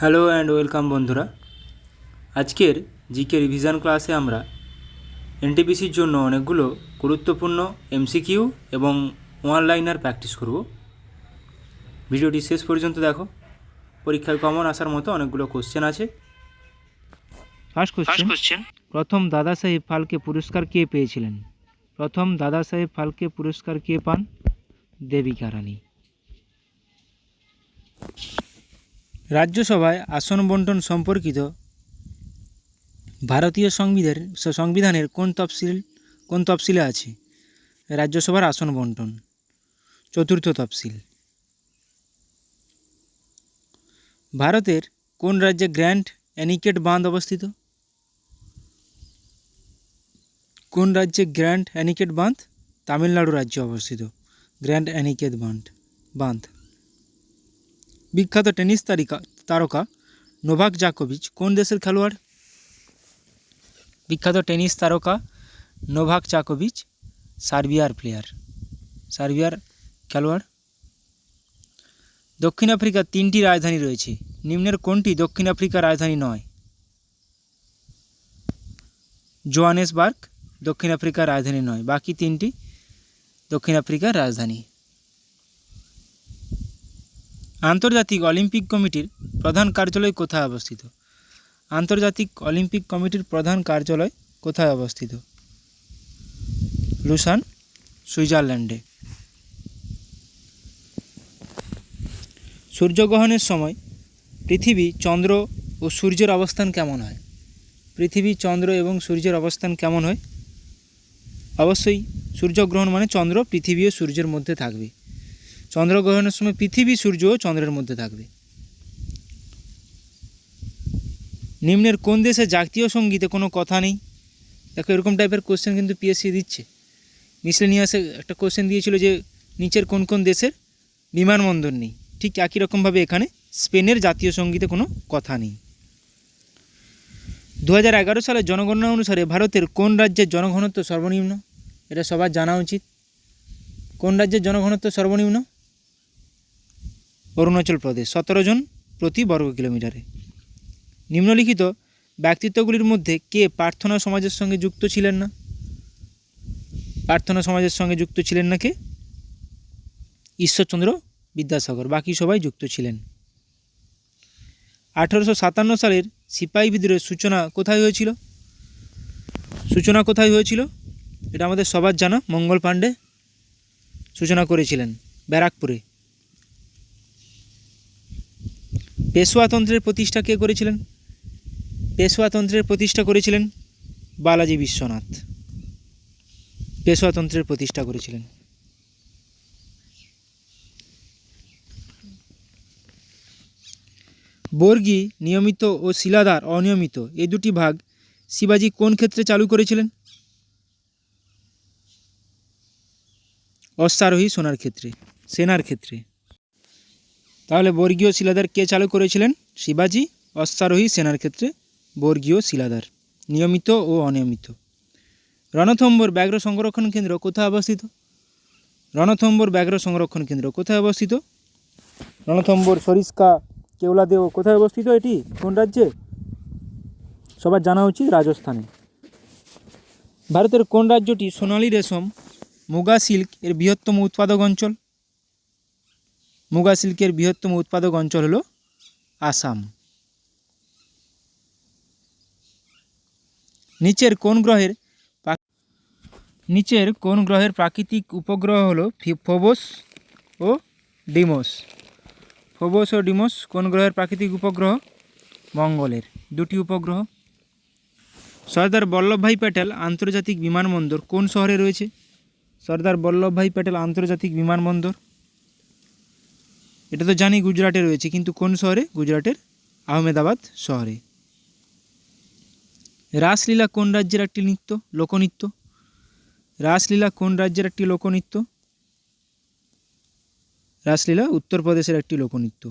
Hello and welcome বন্ধুরা। আজকের GK revision ক্লাসে আমরা এনটিপিসির জন্য অনেকগুলো গুরুত্বপূর্ণ এমসিকিউ এবং ওয়ান লাইনার প্র্যাকটিস করব। ভিডিওটি শেষ পর্যন্ত দেখো। পরীক্ষায় কমন আসার মতো অনেকগুলো কোশ্চেন আছে। ফার্স্ট কোশ্চেন, প্রথম দাদাসাহেব ফালকে পুরস্কার কে পেয়েছিলেন? প্রথম দাদাসাহেব ফালকে পুরস্কার কে পান? দেবিকা রানী। রাজ্যসভায় আসন বন্টন সম্পর্কিত ভারতীয় সংবিধানের কোন তফসিলে আছে? রাজ্যসভার আসন বন্টন, চতুর্থ তফসিল। ভারতের কোন রাজ্যে গ্র্যান্ড অ্যানিকেট বাঁধ অবস্থিত? কোন রাজ্যে গ্র্যান্ড অ্যানিকেট বাঁধ? তামিলনাড়ু রাজ্যে অবস্থিত গ্র্যান্ড অ্যানিকেট বাঁধ। বিখ্যাত টেনিস তারকা নোভাক জোকোভিচ কোন দেশের খেলোয়াড়? বিখ্যাত টেনিস তারকা নোভাক জোকোভিচ সার্বিয়ার খেলোয়াড়। দক্ষিণ আফ্রিকার 3টি রাজধানী রয়েছে, নিম্নের কোনটি দক্ষিণ আফ্রিকার রাজধানী নয়? জোহানেসবার্গ দক্ষিণ আফ্রিকার রাজধানী নয়, বাকি 3টি দক্ষিণ আফ্রিকার রাজধানী। আন্তর্জাতিক অলিম্পিক কমিটির প্রধান কার্যালয় কোথায় অবস্থিত? আন্তর্জাতিক অলিম্পিক কমিটির প্রধান কার্যালয় কোথায় অবস্থিত? লুসান, সুইজারল্যান্ডে। সূর্যগ্রহণের সময় পৃথিবী, চন্দ্র ও সূর্যের অবস্থান কেমন হয়? পৃথিবী, চন্দ্র এবং সূর্যের অবস্থান কেমন হয়? অবশ্যই সূর্যগ্রহণ মানে চন্দ্র, পৃথিবী ও সূর্যের মধ্যে থাকবে। চন্দ্রগ্রহণের সময় পৃথিবী, সূর্য ও চন্দ্রের মধ্যে থাকবে। নিম্নের কোন দেশে জাতীয় সঙ্গীতে কোনো কথা নেই? দেখো, এরকম টাইপের কোশ্চেন কিন্তু পিএসসি দিচ্ছে। মিসলেনিয়াসে একটা কোশ্চেন দিয়েছিল যে নিচের কোন কোন দেশের বিমানবন্দর নেই, ঠিক একই রকমভাবে এখানে স্পেনের জাতীয় সঙ্গীতে কোনো কথা নেই। 2011 সালের জনগণনা অনুসারে ভারতের কোন রাজ্যের জনঘনত্ব সর্বনিম্ন? এটা সবার জানা উচিত। কোন রাজ্যের জনঘনত্ব সর্বনিম্ন? অরুণাচল প্রদেশ, 17 জন প্রতি বর্গ কিলোমিটারে। নিম্নলিখিত ব্যক্তিত্বগুলির মধ্যে কে প্রার্থনা সমাজের সঙ্গে যুক্ত ছিলেন না? প্রার্থনা সমাজের সঙ্গে যুক্ত ছিলেন না কে? ঈশ্বরচন্দ্র বিদ্যাসাগর, বাকি সবাই যুক্ত ছিলেন। 1857 সালের সিপাহী বিদ্রোহের সূচনা কোথায় হয়েছিল? এটা আমাদের সবার জানা, মঙ্গল পাণ্ডে সূচনা করেছিলেন ব্যারাকপুরে। পেশওয়াতন্ত্রের প্রতিষ্ঠা কে করেছিলেন? পেশওয়াতন্ত্রের প্রতিষ্ঠা করেছিলেন বালাজি বিশ্বনাথ। পেশওয়াতন্ত্রের প্রতিষ্ঠা করেছিলেন। বর্গী নিয়মিত ও শিলাদার অনিয়মিত, এই দুটি ভাগ শিবাজি কোন ক্ষেত্রে চালু করেছিলেন? অশ্বারোহী সেনার ক্ষেত্রে। তাহলে বর্গীয় শিলাদার কে চালু করেছিলেন? শিবাজি। অশ্বারোহী সেনার ক্ষেত্রে বর্গীয় শিলাদার, নিয়মিত ও অনিয়মিত। রণথম্বর ব্যাঘ্র সংরক্ষণ কেন্দ্র কোথায় অবস্থিত? রণথম্বর সরিস্কা কেওলাদেও কোথায় অবস্থিত? এটি কোন রাজ্যে? সবার জানা উচিত, রাজস্থানে। ভারতের কোন রাজ্যটি সোনালী রেশম মুগা সিল্ক এর বৃহত্তম উৎপাদক অঞ্চল? মুগা সিল্কের বৃহত্তম উৎপাদক অঞ্চল হল আসাম। নিচের কোন গ্রহের প্রাকৃতিক উপগ্রহ হল ফোবস ও ডিমোস? ফোবস ও ডিমোস কোন গ্রহের প্রাকৃতিক উপগ্রহ? মঙ্গলের 2টি উপগ্রহ। সর্দার বল্লভভাই প্যাটেল আন্তর্জাতিক বিমানবন্দর কোন শহরে রয়েছে? সর্দার বল্লভভাই প্যাটেল আন্তর্জাতিক বিমানবন্দর, এটা তো জানি গুজরাটে রয়েছে, কিন্তু কোন শহরে? গুজরাটের আহমেদাবাদ শহরে। রাসলীলা কোন রাজ্যের একটি লোকনৃত্য? রাসলীলা কোন রাজ্যের একটি লোকনৃত্য? রাসলীলা উত্তরপ্রদেশের একটি লোকনৃত্য।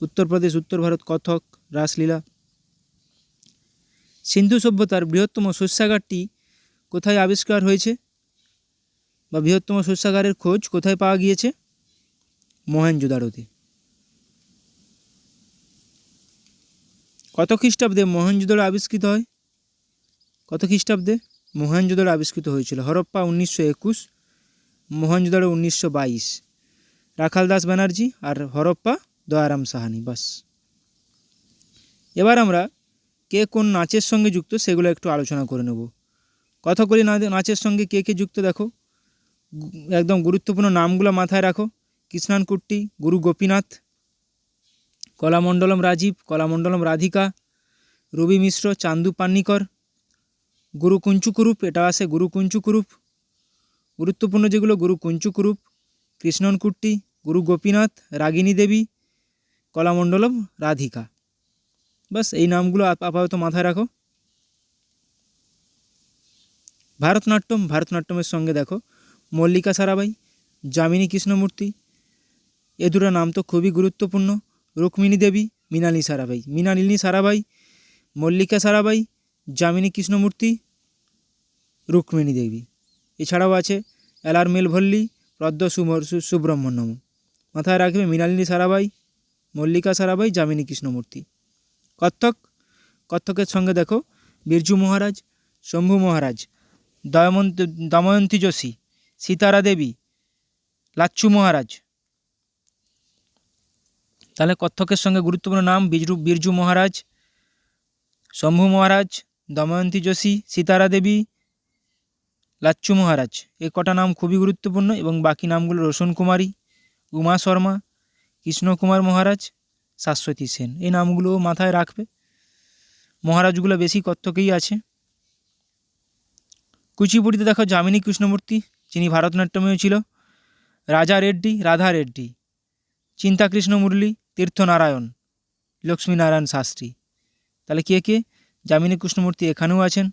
উত্তরপ্রদেশ, উত্তর ভারত, কথক, রাসলীলা। সিন্ধু সভ্যতার বৃহত্তম শস্যাগারটি কোথায় আবিষ্কার হয়েছে, বা বৃহত্তম শস্যাগারের খোঁজ কোথায় পাওয়া গিয়েছে? মহেঞ্জোদারোতে। কত খ্রিস্টাব্দে মহেঞ্জোদড়ো আবিষ্কৃত হয়? কত খ্রিস্টাব্দে মহেঞ্জোদড়ো আবিষ্কৃত হয়েছিল? হরপ্পা 1921, মহেঞ্জোদড়ো 1922। রাখাল দাস ব্যানার্জি আর হরপ্পা দয়ারাম সাহানি। বাস। এবার আমরা কে কোন নাচের সঙ্গে যুক্ত সেগুলো একটু আলোচনা করে নেব। কথাকলি নাচের সঙ্গে কে কে যুক্ত দেখো, একদম গুরুত্বপূর্ণ নামগুলো মাথায় রাখো। কৃষ্ণান কুট্টি, গুরু গোপীনাথ, কলামণ্ডলম রাজীব, কলামণ্ডলম রাধিকা, রবি মিশ্র, চান্দু পান্নিকর, গুরু কুঞ্চুকুরুপ, এটা আসে গুরু কুঞ্চুকুরুপ। গুরুত্বপূর্ণ যেগুলো, গুরু কুঞ্চুকুরুপ, কৃষ্ণন কুট্টি, গুরু গোপীনাথ, রাগিনী দেবী, কলামণ্ডলম রাধিকা। বাস, এই নামগুলো আপাতত মাথায় রাখো। ভারতনাট্যম, ভারতনাট্যমের সঙ্গে দেখো মল্লিকা সারাবাই, যামিনী কৃষ্ণমূর্তি, এ দুটো নাম তো খুবই গুরুত্বপূর্ণ। রুক্মিণী দেবী, মৃণালিনী সারাবাই, মৃণালিনী সারাবাই, মল্লিকা সারাবাই, যামিনী কৃষ্ণমূর্তি, রুক্মিণী দেবী। এছাড়াও আছে এলারমেল ভল্লী, পদ্ম সুব্রহ্মণ্যম। মাথায় রাখবে মৃণালিনী সারাবাই, মল্লিকা সারাবাই, যামিনী কৃষ্ণমূর্তি। কত্থক, কত্থকের সঙ্গে দেখো বিরজু মহারাজ, শম্ভু মহারাজ, দময়ন্তী যোশী, সীতারা দেবী, লাচ্ছু মহারাজ। তাহলে কত্থকের সঙ্গে গুরুত্বপূর্ণ নাম বিরজু মহারাজ, শম্ভু মহারাজ, দময়ন্তী যোশী, সীতারা দেবী, লাচ্ছু মহারাজ। এই কটা নাম খুবই গুরুত্বপূর্ণ এবং বাকি নামগুলো রোশন কুমারী, উমা শর্মা, কৃষ্ণকুমার মহারাজ, শাশ্বতী সেন। এই নামগুলো মাথায় রাখবে। মহারাজগুলো বেশি কত্থকেই আছে। কুচিপুড়িতে দেখো যামিনী কৃষ্ণমূর্তি, যিনি ভারতনাট্যমেও ছিল, রাজা রেড্ডি, রাধা রেড্ডি, চিন্তাকৃষ্ণ মুরলী, তীর্থনারায়ণ, লক্ষ্মীনারায়ণ শাস্ত্রী। তাহলে কে কে? যামিনী কৃষ্ণমূর্তি এখানেও আছেন।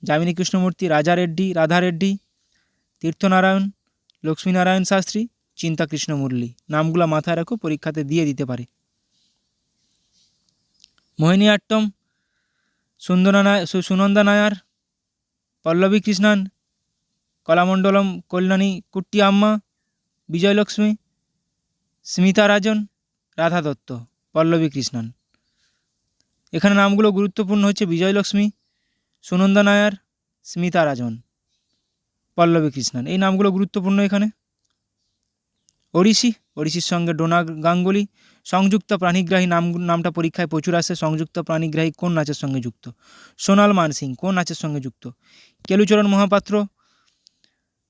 যামিনী কৃষ্ণমূর্তি, রাজা রেড্ডি, রাধা রেড্ডি, তীর্থনারায়ণ, লক্ষ্মীনারায়ণ শাস্ত্রী, চিন্তাকৃষ্ণ মুরলী। নামগুলো মাথায় রাখো, পরীক্ষাতে দিয়ে দিতে পারে। মোহিনীআট্টম, সুনন্দা নায়ার, পল্লবী কৃষ্ণান, কলামণ্ডলম কল্যাণী কুট্টি আম্মা, বিজয়লক্ষ্মী, স্মিতা রাজন, রাধা দত্ত, পল্লবী কৃষ্ণান। এখানে নামগুলো গুরুত্বপূর্ণ হচ্ছে বিজয়লক্ষ্মী, সুনন্দা নায়ার, স্মিতা রাজন, পল্লবী কৃষ্ণান। এই নামগুলো গুরুত্বপূর্ণ এখানে। ওড়িশি, ওড়িশির সঙ্গে ডোনা গাঙ্গুলি। সংযুক্ত প্রাণীগ্রাহী নামটা পরীক্ষায় প্রচুর আসে। সংযুক্ত প্রাণীগ্রাহী কোন নাচের সঙ্গে যুক্ত? সোনাল মানসিং কোন নাচের সঙ্গে যুক্ত? কেলুচরণ মহাপাত্র,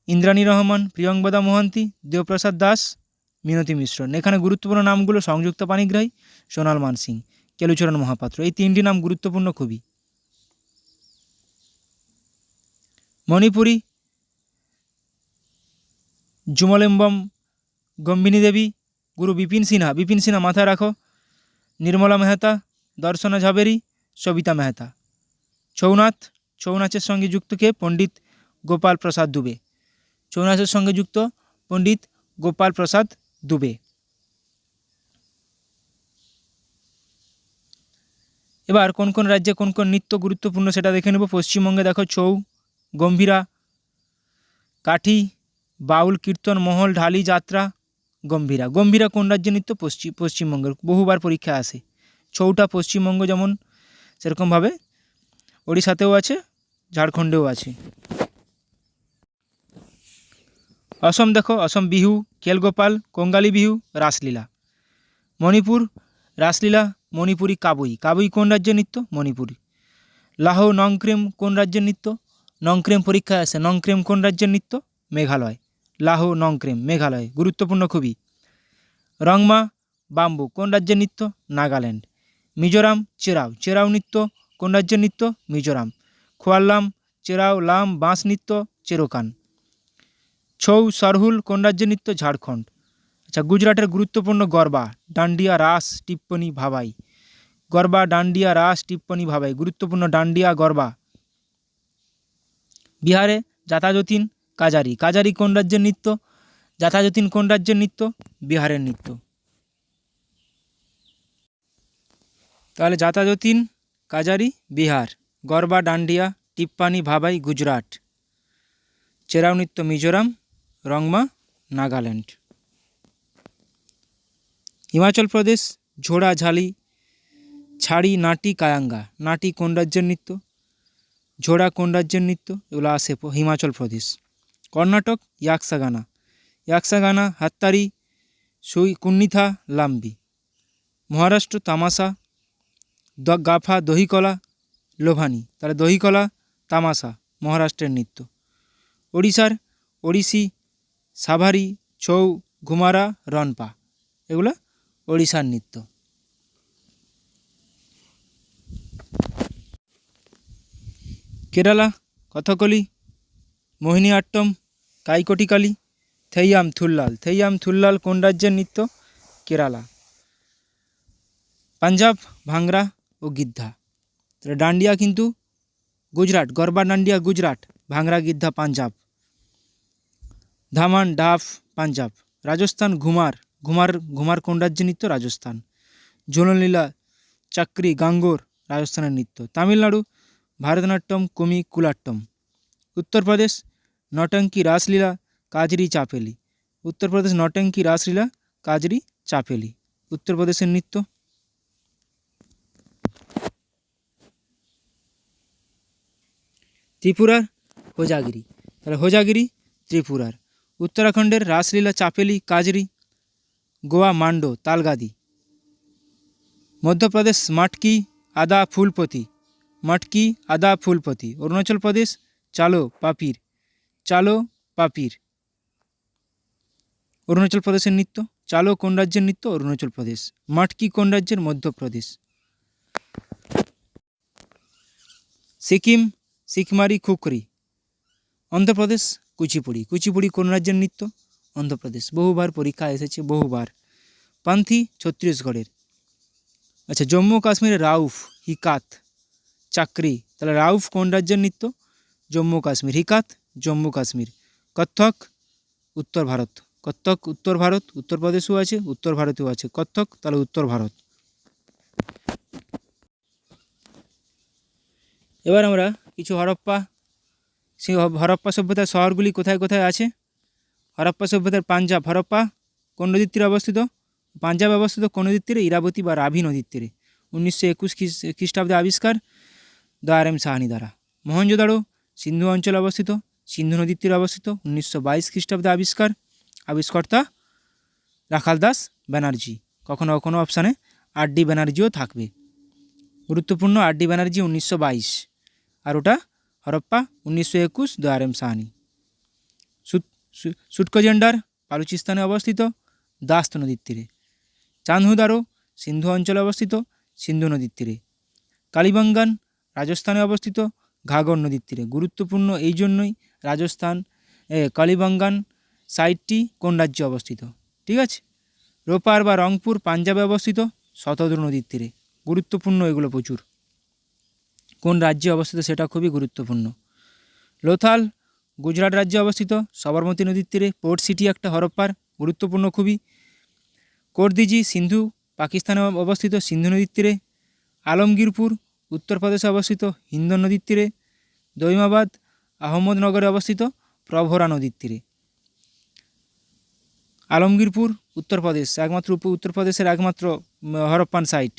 ইন্দ্রাণী রহমান, প্রিয়ঙ্বদা মোহান্তি, দেবপ্রসাদ দাস, মিনতি মিশ্রণ। এখানে গুরুত্বপূর্ণ নামগুলো সংযুক্ত প্রাণীগ্রাহী, সোনাল মানসিং, কেলুচরণ মহাপাত্র। এই তিনটি নাম গুরুত্বপূর্ণ খুবই। মণিপুরী, জুমলেম্বম গম্বিনী দেবী, গুরু বিপিন সিনহা, বিপিন সিনহা মাথায় রাখো, নির্মলা মেহতা, দর্শনা ঝাবেরি, সবিতা মেহতা। ছৌ নাচ, ছৌ নাচের সঙ্গে যুক্ত কে? পণ্ডিত গোপাল প্রসাদ দুবে। ছৌ নাচের সঙ্গে যুক্ত পণ্ডিত গোপাল প্রসাদ দুবে। এবার কোন কোন রাজ্যে কোন কোন নৃত্য গুরুত্বপূর্ণ সেটা দেখে নেব। পশ্চিমবঙ্গে দেখো ছৌ, গম্ভীরা, কাঠি, বাউল, কীর্তন, মহল, ঢালি, যাত্রা, গম্ভীরা। গম্ভীরা কোন রাজ্যের নৃত্য? পশ্চিমবঙ্গের, বহুবার পরীক্ষা আসে। ছৌটা পশ্চিমবঙ্গ যেমন, সেরকমভাবে ওড়িশাতেও আছে, ঝাড়খণ্ডেও আছে। অসম দেখো, অসম বিহু, খেলগোপাল, কঙ্গালী বিহু, রাসলীলা। মণিপুর, রাসলীলা, মণিপুরি কাবুই। কাবুই কোন রাজ্যের নৃত্য? মণিপুরি। লাহো নংক্রেম কোন রাজ্যের নৃত্য? নংক্রেম পরীক্ষায় আসে। নংক্রেম কোন রাজ্যের নৃত্য? মেঘালয়। লাহো নংক্রেম, মেঘালয়, গুরুত্বপূর্ণ খুবই। রংমা, বাম্বু কোন রাজ্যের নৃত্য? নাগাল্যান্ড। মিজোরাম, চেরাও, চেরাও নৃত্য কোন রাজ্যের নৃত্য? মিজোরাম। খোয়াল্লাম, চেরাও, লাম, বাঁশ নৃত্য, চেরোকান। ছৌ, সরহুল কোন রাজ্যের নৃত্য? ঝাড়খণ্ড। আচ্ছা, গুজরাটের গুরুত্বপূর্ণ গরবা, ডান্ডিয়া, রাস, টিপ্পনি, ভাবাই। গরবা, ডান্ডিয়া, রাস, টিপ্পনি, ভাবাই, গুরুত্বপূর্ণ ডান্ডিয়া, গরবা। বিহারে যাতাযতীন, কাজারি। কাজারি কোন রাজ্যের নৃত্য? যাতাযতীন কোন রাজ্যের নৃত্য? বিহারের নৃত্য। তাহলে যাতাযতীন, কাজারি, বিহার। গরবা, ডান্ডিয়া, টিপ্পানি, ভাবাই, গুজরাট। চেরাও নৃত্য, মিজোরাম। রংমা, নাগাল্যান্ড। হিমাচল প্রদেশ ঝোড়া, ঝালি, ছাড়ি, নাটি, কায়াঙ্গা। নাটি কোন রাজ্যের নৃত্য? ঝোড়া কোন রাজ্যের নৃত্য? এগুলো আসে হিমাচল প্রদেশ। কর্ণাটক ইয়াক্সাগানা। ইয়াক্সাগানা হাত্তারি, সুই, কুন্নিথা, লাম্বি। মহারাষ্ট্র তামাশা, গাফা, দহিকলা, লোভানি। তাহলে দহিকলা, তামাশা মহারাষ্ট্রের নৃত্য। ওড়িশার ওড়িশি, সাভারি, ছৌ, ঘুমারা, রনপা। এগুলো ওড়িশার নৃত্য। কেরালা কথকলি, মোহিনী আট্টম, কাইকটিকালি, থেইয়াম থুল্লাল। থেইয়াম থুল্লাল কোন রাজ্যের নৃত্য? কেরালা। পাঞ্জাব ভাংরা ও গিদ্ধা। তাহলে ডান্ডিয়া কিন্তু গুজরাট, গরবা ডান্ডিয়া গুজরাট, ভাংরা গিদ্ধা পাঞ্জাব। ধামান ডাফ পাঞ্জাব। রাজস্থান ঘুমার। ঘুমার কোন রাজ্যের নৃত্য? রাজস্থান। ঝোলনলীলা, চাকরি, গাঙ্গোর রাজস্থানের নৃত্য। তামিলনাড়ু ভারতনাট্যম, কুমি, কুলাট্টম। উত্তরপ্রদেশ নটঙ্কি, রাসলীলা, কাজরি, চাপেলি। উত্তরপ্রদেশ নটঙ্কি, রাসলীলা, কাজরি, চাপেলি উত্তরপ্রদেশের নৃত্য। ত্রিপুরার হোজাগিরি। তাহলে হোজাগিরি ত্রিপুরার। উত্তরাখণ্ডের রাসলীলা, চাপেলি, কাজরি। গোয়া মান্ডো, তালগাদি। মধ্যপ্রদেশ মাটকি, আদা, ফুলপতি। মাটকি, আদা, ফুলপতি। অরুণাচল প্রদেশ চালো, পাপির। চালো, পাপির অরুণাচল প্রদেশের নৃত্য। চালো কোন রাজ্যের নৃত্য? অরুণাচল প্রদেশ। মাটকি কোন রাজ্যের? মধ্যপ্রদেশ। সিকিম সিকমারি, খুকরি। অন্ধ্রপ্রদেশ কুচিপুড়ি। কুচিপুড়ি কোন রাজ্যের নৃত্য? অন্ধ্রপ্রদেশ। বহুবার পরীক্ষা এসেছে, বহুবার। পান্থি ছত্তিশগড়ের। আচ্ছা, জম্মু কাশ্মীরে রাউফ, হিকাত, চাকরি। তাহলে রাউফ কোন রাজ্যের নৃত্য? জম্মু কাশ্মীর। হিকাত জম্মু কাশ্মীর। কত্থক উত্তর ভারত। কত্থক উত্তর ভারত, উত্তরপ্রদেশেও আছে, উত্তর ভারতেও আছে কত্থক, তাহলে উত্তর ভারত। এবার আমরা কিছু হরপ্পা, সেই হরপ্পা সভ্যতার শহরগুলি কোথায় কোথায় আছে। হরপ্পা সভ্যতার পাঞ্জাব, হরপ্পা কোন নদীর তীরে অবস্থিত? পাঞ্জাবে অবস্থিত। কোন নদীর তীরে? ইরাবতী বা রাভি নদীর তীরে। 1921 খ্রিস্টাব্দে আবিষ্কার দয়ারাম সাহানি দ্বারা। মহেঞ্জোদাড়ো সিন্ধু অঞ্চলে অবস্থিত, সিন্ধু নদীর তীরে অবস্থিত। 1922 খ্রিস্টাব্দে আবিষ্কার। আবিষ্কর্তা রাখাল দাস ব্যানার্জি। কখনো কখনো অপশানে আর.ডি. ব্যানার্জিও থাকবে। গুরুত্বপূর্ণ আর.ডি. ব্যানার্জি 1922, আর ওটা হরপ্পা 1921 দয়ারাম সাহানি। সুটকোজেন্ডার বালুচিস্তানে অবস্থিত, দাস্ত নদীর তীরে। চাঁদহুদারো সিন্ধু অঞ্চলে অবস্থিত, সিন্ধু নদীর তীরে। কালিবাঙ্গান রাজস্থানে অবস্থিত, ঘাঘর নদীর তীরে। গুরুত্বপূর্ণ এই জন্যই রাজস্থান কালিবাঙ্গান সাইটটি কোন রাজ্যে অবস্থিত, ঠিক আছে। রোপার বা রংপুর পাঞ্জাবে অবস্থিত, শতদ্রু নদীর তীরে। গুরুত্বপূর্ণ এগুলো প্রচুর। কোন রাজ্যে অবস্থিত সেটা খুবই গুরুত্বপূর্ণ। লোথাল গুজরাট রাজ্যে অবস্থিত, সবরমতী নদীর তীরে। পোর্ট সিটি একটা হরপ্পার, গুরুত্বপূর্ণ খুবই। কোরদিজি সিন্ধু পাকিস্তানে অবস্থিত, সিন্ধু নদীর তীরে। আলমগীরপুর উত্তরপ্রদেশে অবস্থিত, হিন্দন নদীর তীরে। দৈমাবাদ আহমদনগরে অবস্থিত, প্রভরা নদীর তীরে। আলমগীরপুর উত্তরপ্রদেশ, একমাত্র উত্তরপ্রদেশের একমাত্র হরপ্পান সাইট,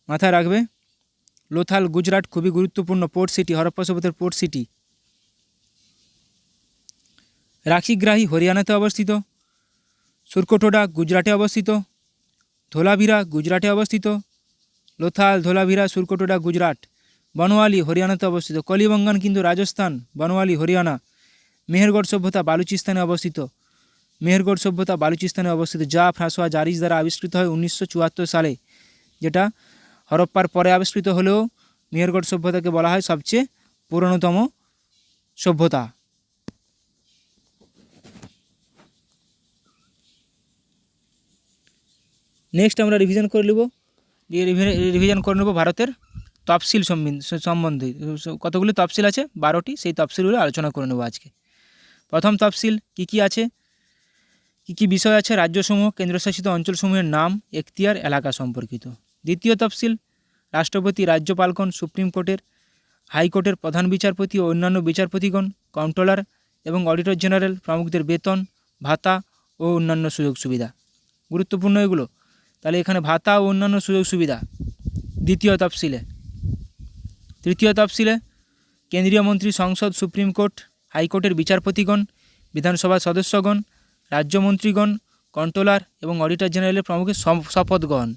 মাথায় রাখবে। লোথাল গুজরাট খুবই গুরুত্বপূর্ণ পোর্ট সিটি, হরপ্পা সভ্যতার পোর্ট সিটি। রাখিগ্রাহী হরিয়ানাতে অবস্থিত। সুরকোটোডা গুজরাটে অবস্থিত। ধোলাভিরা গুজরাটে অবস্থিত। লোথাল, ধোলাভিরা, সুরকোটোডা গুজরাট। বনওয়ালি হরিয়ানাতে অবস্থিত। কলিবঙ্গান কিন্তু রাজস্থান, বনওয়ালি হরিয়ানা। মেহেরগড় সভ্যতা বালুচিস্তানে অবস্থিত। মেহেরগড় সভ্যতা বালুচিস্তানে অবস্থিত, যা ফ্রাঁসোয়া জারিস দ্বারা আবিষ্কৃত হয় 1974 সালে। যেটা হরপ্পার পরে আবিষ্কৃত হলেও মেহেরগড় সভ্যতাকে বলা হয় সবচেয়ে পুরনোতম সভ্যতা। নেক্সট আমরা রিভিশন করে নেব ভারতের তফসিল সম্বন্ধে। কতগুলি তফসিল আছে? 12টি। সেই তফসিলগুলো আলোচনা করে নেব আজকে। প্রথম তফসিল কী কী আছে, কী কী বিষয় আছে? রাজ্যসমূহ, কেন্দ্রশাসিত অঞ্চলসমূহের নাম, এখতিয়ার, এলাকা সম্পর্কিত। দ্বিতীয় তফসিল রাষ্ট্রপতি, রাজ্যপালগণ, সুপ্রিম কোর্টের, হাইকোর্টের প্রধান বিচারপতি ও অন্যান্য বিচারপতিগণ, কন্ট্রোলার এবং অডিটর জেনারেল প্রমুখদের বেতন, ভাতা ও অন্যান্য সুযোগ সুবিধা। গুরুত্বপূর্ণ এগুলো। তাহলে এখানে ভাতা ও অন্যান্য সুযোগ সুবিধা দ্বিতীয় তফসিলে। তৃতীয় তফসিলে কেন্দ্রীয় মন্ত্রী, সংসদ, সুপ্রিম কোর্ট, হাইকোর্টের বিচারপতিগণ, বিধানসভার সদস্যগণ, রাজ্যমন্ত্রীগণ, কন্ট্রোলার এবং অডিটর জেনারেলের প্রমুখের শপথ গ্রহণ।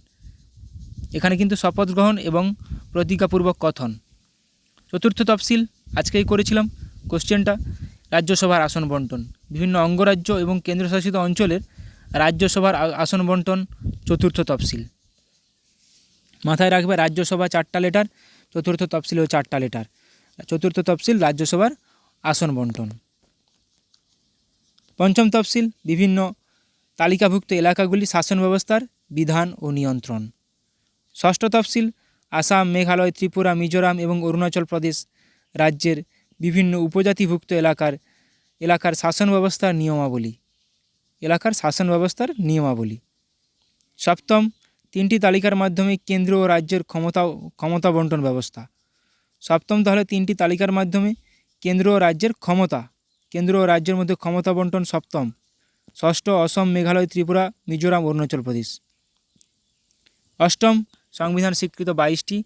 এখানে কিন্তু শপথ গ্রহণ এবং প্রতিজ্ঞাপূর্বক কথন। চতুর্থ তফসিল আজকেই করেছিলাম কোশ্চেনটা, রাজ্যসভার আসন বন্টন। বিভিন্ন অঙ্গরাজ্য এবং কেন্দ্রশাসিত অঞ্চলের রাজ্যসভার আসন বন্টন চতুর্থ তফসিল। মাথায় রাখবে রাজ্যসভা 4টা লেটার, চতুর্থ তফসিলেও 4টা লেটার। চতুর্থ তফসিল রাজ্যসভার আসন বন্টন। পঞ্চম তফসিল বিভিন্ন তালিকাভুক্ত এলাকাগুলি শাসন ব্যবস্থার বিধান ও নিয়ন্ত্রণ। ষষ্ঠ তফসিল আসাম, মেঘালয়, ত্রিপুরা, মিজোরাম এবং অরুণাচল প্রদেশ রাজ্যের বিভিন্ন উপজাতিভুক্ত এলাকার শাসন ব্যবস্থার নিয়মাবলী। সপ্তম 3টি তালিকার মাধ্যমে কেন্দ্র ও রাজ্যের ক্ষমতা বন্টন ব্যবস্থা। সপ্তম তাহলে 3টি তালিকার মাধ্যমে কেন্দ্র ও রাজ্যের মধ্যে ক্ষমতা বন্টন সপ্তম। ষষ্ঠ অসম, মেঘালয়, ত্রিপুরা, মিজোরাম, অরুণাচল প্রদেশ। অষ্টম সংবিধান স্বীকৃত 22টি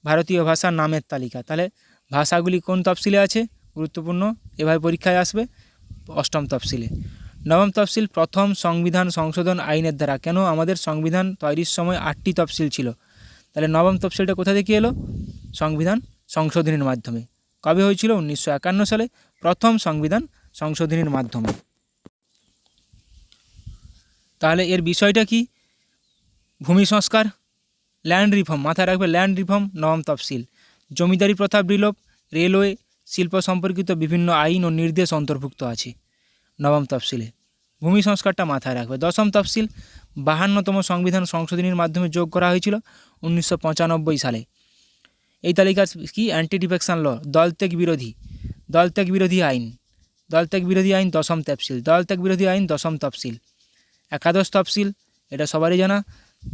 ভারতীয় ভাষার নামের তালিকা। তাহলে ভাষাগুলি কোন তফসিলে আছে? গুরুত্বপূর্ণ, এভাবে পরীক্ষায় আসবে অষ্টম তফসিলে। নবম তফসিল প্রথম সংবিধান সংশোধন আইনের দ্বারা। কেন? আমাদের সংবিধান তৈরির সময় 8টি তফসিল ছিল, তাহলে নবম তফসিলটা কোথা থেকে এলো? সংবিধান সংশোধনীর মাধ্যমে। কবে হয়েছিল? 1951 সালে প্রথম সংবিধান সংশোধনীর মাধ্যমে। তাহলে এর বিষয়টা কি? ভূমি সংস্কার, ল্যান্ড রিফর্ম। মাথায় রাখবে ল্যান্ড রিফর্ম নবম তফসিল। জমিদারি প্রথা বিলোপ, রেলওয়ে, শিল্প সম্পর্কিত বিভিন্ন আইন ও নির্দেশ অন্তর্ভুক্ত আছে নবম তফসিলে। ভূমি সংস্কারটা মাথায় রাখবে। দশম তফসিল 52তম সংবিধান সংশোধনীর মাধ্যমে যোগ করা হয়েছিল 1995 সালে। এই তালিকা কি? অ্যান্টি ডিফেকশন ল, দলত্যাগ বিরোধী আইন দশম তফসিল। একাদশ তফসিল, এটা সবারই জানা,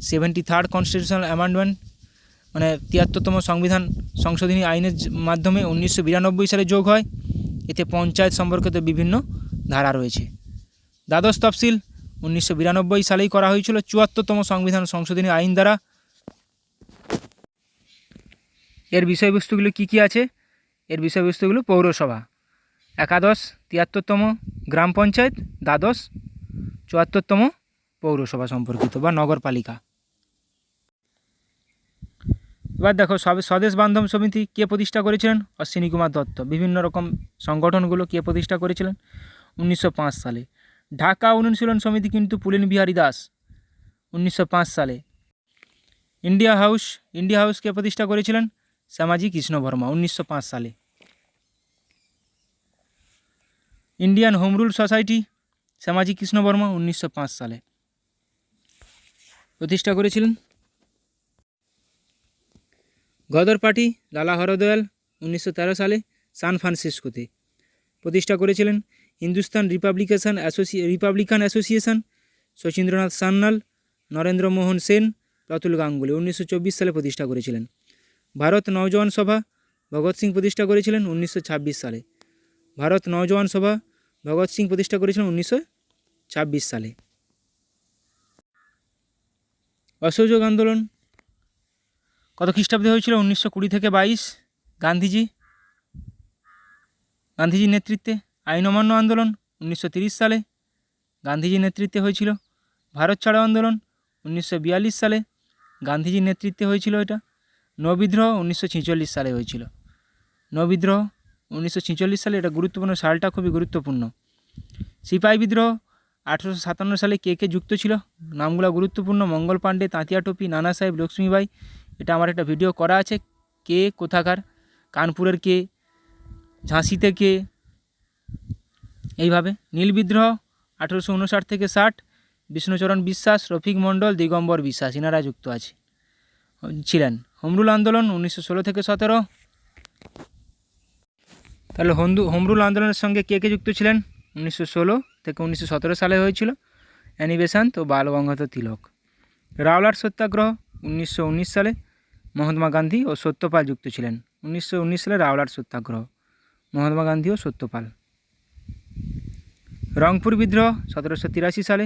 73rd কনস্টিটিউশনাল অ্যামেন্ডমেন্ট, মানে 73তম সংবিধান সংশোধনী আইনের মাধ্যমে 1992 সালে যোগ হয়। এতে পঞ্চায়েত সম্পর্কিত বিভিন্ন ধারা রয়েছে। দ্বাদশ তফসিল 1992 সালেই করা হয়েছিল 74তম সংবিধান সংশোধনী আইন দ্বারা। এর বিষয়বস্তুগুলো কি আছে? এর বিষয়বস্তুগুলো পৌরসভা, একাদশ 73তম গ্রাম পঞ্চায়েত, দ্বাদশ 74তম পৌরসভা সম্পর্কিত বা নগরপালিকা। এবার দেখো স্বদেশ বান্ধব সমিতি কে প্রতিষ্ঠা করেছিলেন? অশ্বিনী কুমার দত্ত। বিভিন্ন রকম সংগঠনগুলো কে প্রতিষ্ঠা করেছিলেন? 1905 সালে। ঢাকা অনুশীলন সমিতি কিন্তু পুলিন বিহারী দাস, 1905 সালে। ইন্ডিয়া হাউস কে প্রতিষ্ঠা করেছিলেন? শ্যামাজি কৃষ্ণ বর্মা, 1905 সালে। Indian home rule society Shyamaji Krishna Varma 1905 সালে প্রতিষ্ঠা করেছিলেন। গদর পার্টি লালা হরদয়াল 1913 সালে সান ফ্রান্সিসকোতে প্রতিষ্ঠা করেছিলেন। হিন্দুস্তান রিপাবলিকান অ্যাসোসিয়েশন শচীন্দ্রনাথ সান্যাল, নরেন্দ্র মোহন সেন, প্রতুল গাঙ্গুলি 1924 সালে প্রতিষ্ঠা করেছিলেন। ভারত নওজওয়ান সভা ভগৎ সিং প্রতিষ্ঠা করেছিলেন 1926 সালে। ভারত নওজওয়ান সভা ভগৎ সিং প্রতিষ্ঠা করেছিলেন 1926 সালে। অসহযোগ আন্দোলন কত খ্রিস্টাব্দে হয়েছিল? 1920 থেকে 22। গান্ধীজির নেতৃত্বে। আইন অমান্য আন্দোলন 1930 সালে গান্ধীজির নেতৃত্বে হয়েছিল। ভারত ছাড়ো আন্দোলন 1942 সালে গান্ধীজির নেতৃত্বে হয়েছিল এটা। নৌবিদ্রোহ 1946 সালে হয়েছিল। নৌবিদ্রোহ 1946 সালে, এটা গুরুত্বপূর্ণ, সালটা খুবই গুরুত্বপূর্ণ। সিপাহী বিদ্রোহ 1857 সালে কে যুক্ত ছিল? নামগুলো গুরুত্বপূর্ণ: মঙ্গল পাণ্ডে, তাঁতিয়া টুপি, নানা সাহেব, লক্ষ্মীবাই। এটা আমার একটা ভিডিও করা আছে, কে কোথাকার, কানপুরের কে, ঝাঁসিতে কে, এইভাবে। নীল বিদ্রোহ 1859 থেকে 60 বিষ্ণুচরণ বিশ্বাস, রফিক মণ্ডল, দিগম্বর বিশ্বাস এনারা যুক্ত ছিলেন। হোমরুল আন্দোলন 1916 থেকে 17। তাহলে হোমরুল আন্দোলনের সঙ্গে কে যুক্ত ছিলেন? 1916 থেকে 1917 সালে হয়েছিল অ্যানি বেসান্ত ও বাল গঙ্গাধর তিলক। রাওলাট সত্যাগ্রহ 1919 সালে মহাত্মা গান্ধী ও সত্যপাল যুক্ত ছিলেন। 1919 সালে রাওলাট সত্যাগ্রহ, মহাত্মা গান্ধী ও সত্যপাল। রংপুর বিদ্রোহ 1783 সালে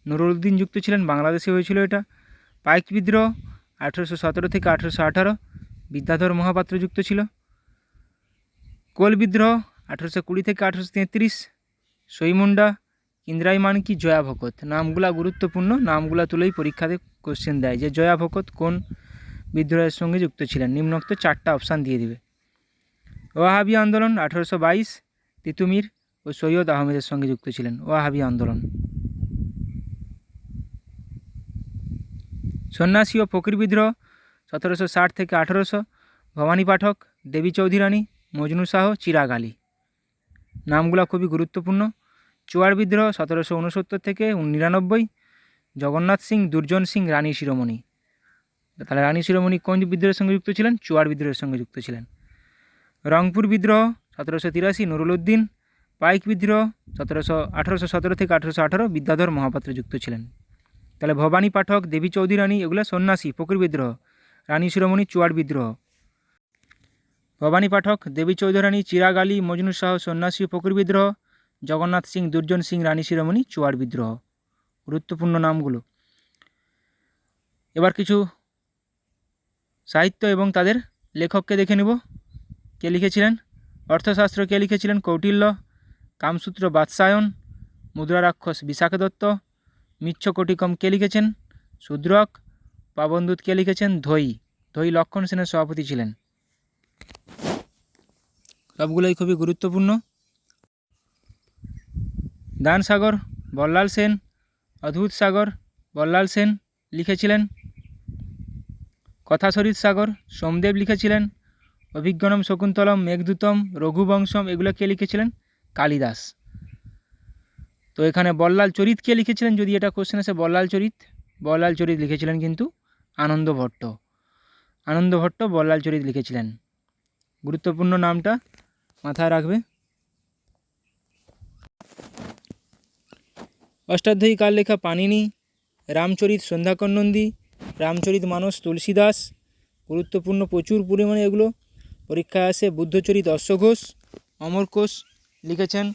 নুরুদ্দিন যুক্ত ছিলেন, বাংলাদেশে হয়েছিল এটা। পাইক বিদ্রোহ 1817 থেকে 1818 বিদ্যাধর মহাপাত্র যুক্ত ছিল। কোল বিদ্রোহ 1820 থেকে 1833 সইমুন্ডা, ইন্দ্রাই মানকি, জয়া ভকত। নামগুলা গুরুত্বপূর্ণ, নামগুলা তুলেই পরীক্ষাতে কোশ্চেন দেয় যে জয়া ভকত কোন বিদ্রোহের সঙ্গে যুক্ত ছিলেন। নিম্নোক্ত 4টা অপশান দিয়ে দিবে। ওয়াহাবি আন্দোলন 1822 তিতুমির ও সৈয়দ আহমেদের সঙ্গে যুক্ত ছিলেন। ওয়াহাবি আন্দোলন। সন্ন্যাসী ও ফকির বিদ্রোহ 1760 থেকে 1800 ভবানী পাঠক, দেবী চৌধুরী রানী, মজনু শাহ, চিরাগ আলী। নামগুলো খুবই গুরুত্বপূর্ণ। চুয়ার বিদ্রোহ 1769 থেকে 99 জগন্নাথ সিং, দুর্জন সিং, রানী শিরোমণি। তাহলে রানী শিরোমণি কোন বিদ্রোহের সঙ্গে যুক্ত ছিলেন? চুয়ার বিদ্রোহের সঙ্গে যুক্ত ছিলেন। রংপুর বিদ্রোহ 1783 নুরুল উদ্দিন। পাইক বিদ্রোহ 1817 থেকে 1818 বিদ্যাধর মহাপাত্র যুক্ত ছিলেন। তাহলে ভবানী পাঠক, দেবী চৌধুরী রানী এগুলো সন্ন্যাসী, ফকির বিদ্রোহ। রানী শিরোমণি চুয়ার বিদ্রোহ। ভবানী পাঠক, দেবী চৌধুরী রানী, চিরাগ আলী, মজনু শাহ সন্ন্যাসী ও ফকির বিদ্রোহ। জগন্নাথ সিং, দুর্জন সিং, রানী শিরোমণি চুয়ার বিদ্রোহ। গুরুত্বপূর্ণ নামগুলো। এবার কিছু সাহিত্য এবং তাদের লেখককে দেখে নেব। কে লিখেছিলেন? অর্থশাস্ত্র কে লিখেছিলেন? কৌটিল্য। কামসূত্র বাৎসায়ন। মুদ্রা রাক্ষস বিশাখা দত্ত। মিচ্ছকটিকম কে লিখেছেন? শূদ্রক। পাবনদূত কে লিখেছেন? ধৈ। ধৈ লক্ষণ সেনের সভাপতি ছিলেন। সবগুলোই খুবই গুরুত্বপূর্ণ। দান সাগর বল্লাল সেন। অদ্ভুত সাগর বল্লাল সেন লিখেছিলেন। কথাশরীর সাগর সোমদেব লিখেছিলেন। অভিজ্ঞানম শকুন্তলম, মেঘদূতম, রঘুবংশম এগুলো কে লিখেছিলেন? কালিদাস। তো এখানে বল্লাল চরিত কে লিখেছিলেন? যদি এটা কোশ্চেন আসে বল্লাল চরিত লিখেছিলেন কিন্তু আনন্দ ভট্ট। আনন্দ ভট্ট বল্লাল চরিত লিখেছিলেন। গুরুত্বপূর্ণ নামটা মাথায় রাখবে। অষ্টাধ্যায়ী কার লেখা? পাণিনি। রামচরিত সন্ধ্যাকর নন্দী। রামচরিত মানস তুলসীদাস। গুরুত্বপূর্ণ, প্রচুর পরিমাণে এগুলো পরীক্ষায় আসে। বুদ্ধচরিত অশ্বঘোষ। অমরকোষ লিখেছেন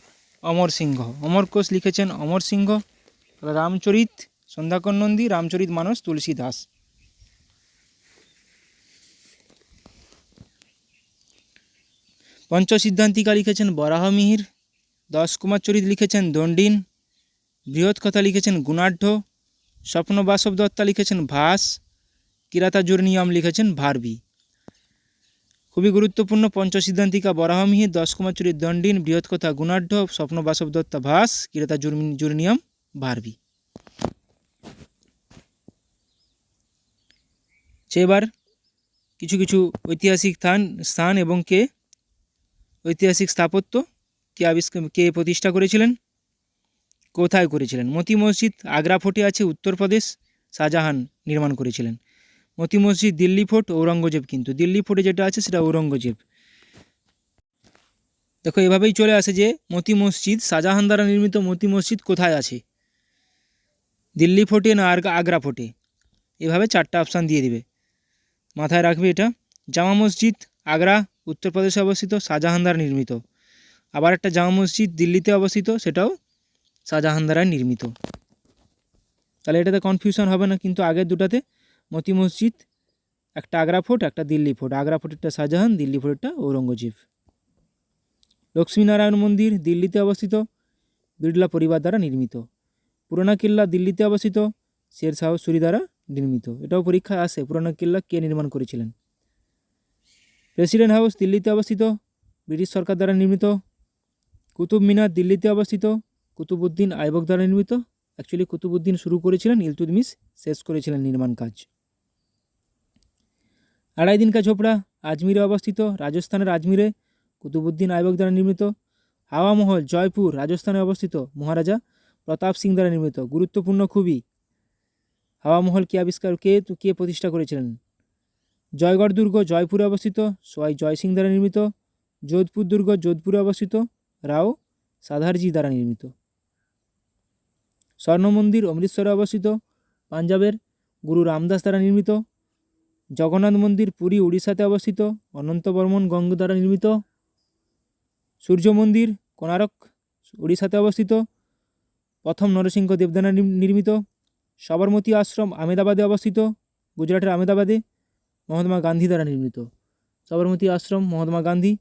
অমর সিংহ। অমরকোষ লিখেছেন অমর সিংহ। রামচরিত সন্ধ্যাকর নন্দী, রামচরিত মানস তুলসীদাস। পঞ্চসিদ্ধান্তিকা লিখেছেন বরাহমিহির। দশকুমার চরিত লিখেছেন দণ্ডিন। বৃহৎ কথা লিখেছেন গুণাঢ্য। স্বপ্ন বাসব দত্তা লিখেছেন ভাস। কিরাতাজুর্নিয়ম লিখেছেন ভারবি। খুবই গুরুত্বপূর্ণ। পঞ্চসিদ্ধান্তিকা বরাহমিহির, দশকুমার চরিত দণ্ডিন, বৃহৎ কথা গুণাঢ্য, স্বপ্ন বাসব দত্তা ভাস, কিরাতাজুর্নিয়ম ভারবি। এবার কিছু কিছু ঐতিহাসিক স্থান এবং ঐতিহাসিক স্থাপত্য কে প্রতিষ্ঠা করেছিলেন, কোথায় করেছিলেন। মতি মসজিদ আগ্রা ফোর্টে আছে, উত্তরপ্রদেশ, শাহজাহান নির্মাণ করেছিলেন। মতি মসজিদ দিল্লি ফোর্ট, ঔরঙ্গজেব। কিন্তু দিল্লি ফোর্টে যেটা আছে সেটা ঔরঙ্গজেব। দেখো এভাবেই চলে আসে যে মতি মসজিদ, শাহজাহান দ্বারা নির্মিত মতি মসজিদ কোথায় আছে, দিল্লি ফোর্টে না আগ্রা ফোর্টে। এভাবে 4টা অপশান দিয়ে দিবে, মাথায় রাখবে এটা। জামা মসজিদ আগ্রা, উত্তরপ্রদেশে অবস্থিত, শাহজাহান দ্বারা নির্মিত। আবার একটা জামা মসজিদ দিল্লিতে অবস্থিত, সেটাও শাহজাহান দ্বারা নির্মিত। তাহলে এটাতে কনফিউশন হবে না। কিন্তু আগের দুটাতে মতি মসজিদ একটা আগ্রা ফোর্ট, একটা দিল্লি ফোর্ট। আগ্রা ফোর্টেরটা শাহজাহান, দিল্লি ফোর্টেরটা ঔরঙ্গজেব। লক্ষ্মীনারায়ণ মন্দির দিল্লিতে অবস্থিত, বিড়লা পরিবার দ্বারা নির্মিত। পুরানা কিল্লা দিল্লিতে অবস্থিত, শের শাহ সুরি দ্বারা নির্মিত। এটাও পরীক্ষায় আসে, পুরানা কিল্লা কে নির্মাণ করেছিলেন। প্রেসিডেন্ট হাউস দিল্লিতে অবস্থিত, ব্রিটিশ সরকার দ্বারা নির্মিত। কুতুব মিনার দিল্লিতে অবস্থিত, কুতুবউদ্দিন আইবক দ্বারা নির্মিত। অ্যাকচুয়ালি কুতুবউদ্দিন শুরু করেছিলেন, ইলতুৎমিশ শেষ করেছিলেন নির্মাণ কাজ। আড়াই দিন কা ঝোপড়া আজমিরে অবস্থিত, রাজস্থানের আজমিরে, কুতুবউদ্দিন আইবক দ্বারা নির্মিত। হাওয়া মহল জয়পুর, রাজস্থানে অবস্থিত, মহারাজা প্রতাপ সিং দ্বারা নির্মিত। গুরুত্বপূর্ণ খুবই। হাওয়া মহল কে প্রতিষ্ঠা করেছিলেন? জয়গড় দুর্গ জয়পুরে অবস্থিত, সোয়াই জয় সিং দ্বারা নির্মিত। যোধপুর দুর্গ যোধপুরে অবস্থিত, রাও সাধারজি দ্বারা নির্মিত। স্বর্ণ মন্দির অমৃতসরে অবস্থিত, পাঞ্জাবের গুরু রামদাস দ্বারা নির্মিত। জগন্নাথ মন্দির পুরী উড়িষ্যাতে অবস্থিত, অনন্ত বর্মন গঙ্গ দ্বারা নির্মিত। সূর্য মন্দির কোণারক উড়িষ্যাতে অবস্থিত, প্রথম নরসিংহ দেব দ্বারা নির্মিত। সবরমতী আশ্রম আহমেদাবাদে অবস্থিত, গুজরাটের আহমেদাবাদে মহাত্মা গান্ধী দ্বারা নির্মিত। সবরমতী আশ্রম মহাত্মা গান্ধী।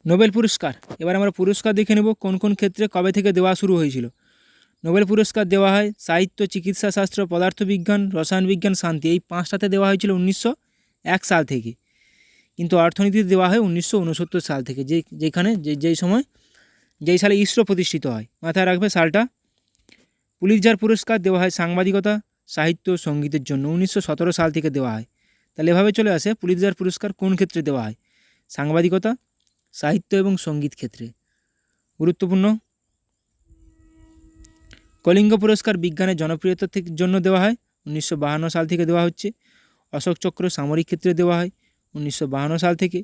নোবেল পুরস্কার, এবার আমরা পুরস্কার দেখে নেব কোন কোন ক্ষেত্রে কবে থেকে দেওয়া শুরু হয়েছিল। নোবেল পুরস্কার দেওয়া হয় সাহিত্য, চিকিৎসা শাস্ত্র, পদার্থবিজ্ঞান, রসায়ন বিজ্ঞান, শান্তি, এই 5টাতে দেওয়া হয়েছিল 1901 সাল থেকে। কিন্তু অর্থনীতিতে দেওয়া হয় 1969 সাল থেকে, যেখানে যেই সালে ইসরো প্রতিষ্ঠিত হয়। মাথায় রাখবে সালটা। পুলিৎজার পুরস্কার দেওয়া হয় সাংবাদিকতা, সাহিত্য, সঙ্গীতের জন্য, 1917 সাল থেকে দেওয়া হয়। তাহলে এভাবে চলে আসে পুলিৎজার পুরস্কার কোন ক্ষেত্রে দেওয়া হয়, সাংবাদিকতা, সাহিত্য এবং সঙ্গীত ক্ষেত্রে। গুরুত্বপূর্ণ। কলিঙ্গ পুরস্কার বিজ্ঞানের জনপ্রিয়তার জন্য দেওয়া হয়, 1952 সাল থেকে দেওয়া হচ্ছে। অশোক চক্র সামরিক ক্ষেত্রে দেওয়া হয় 1952 সাল থেকে।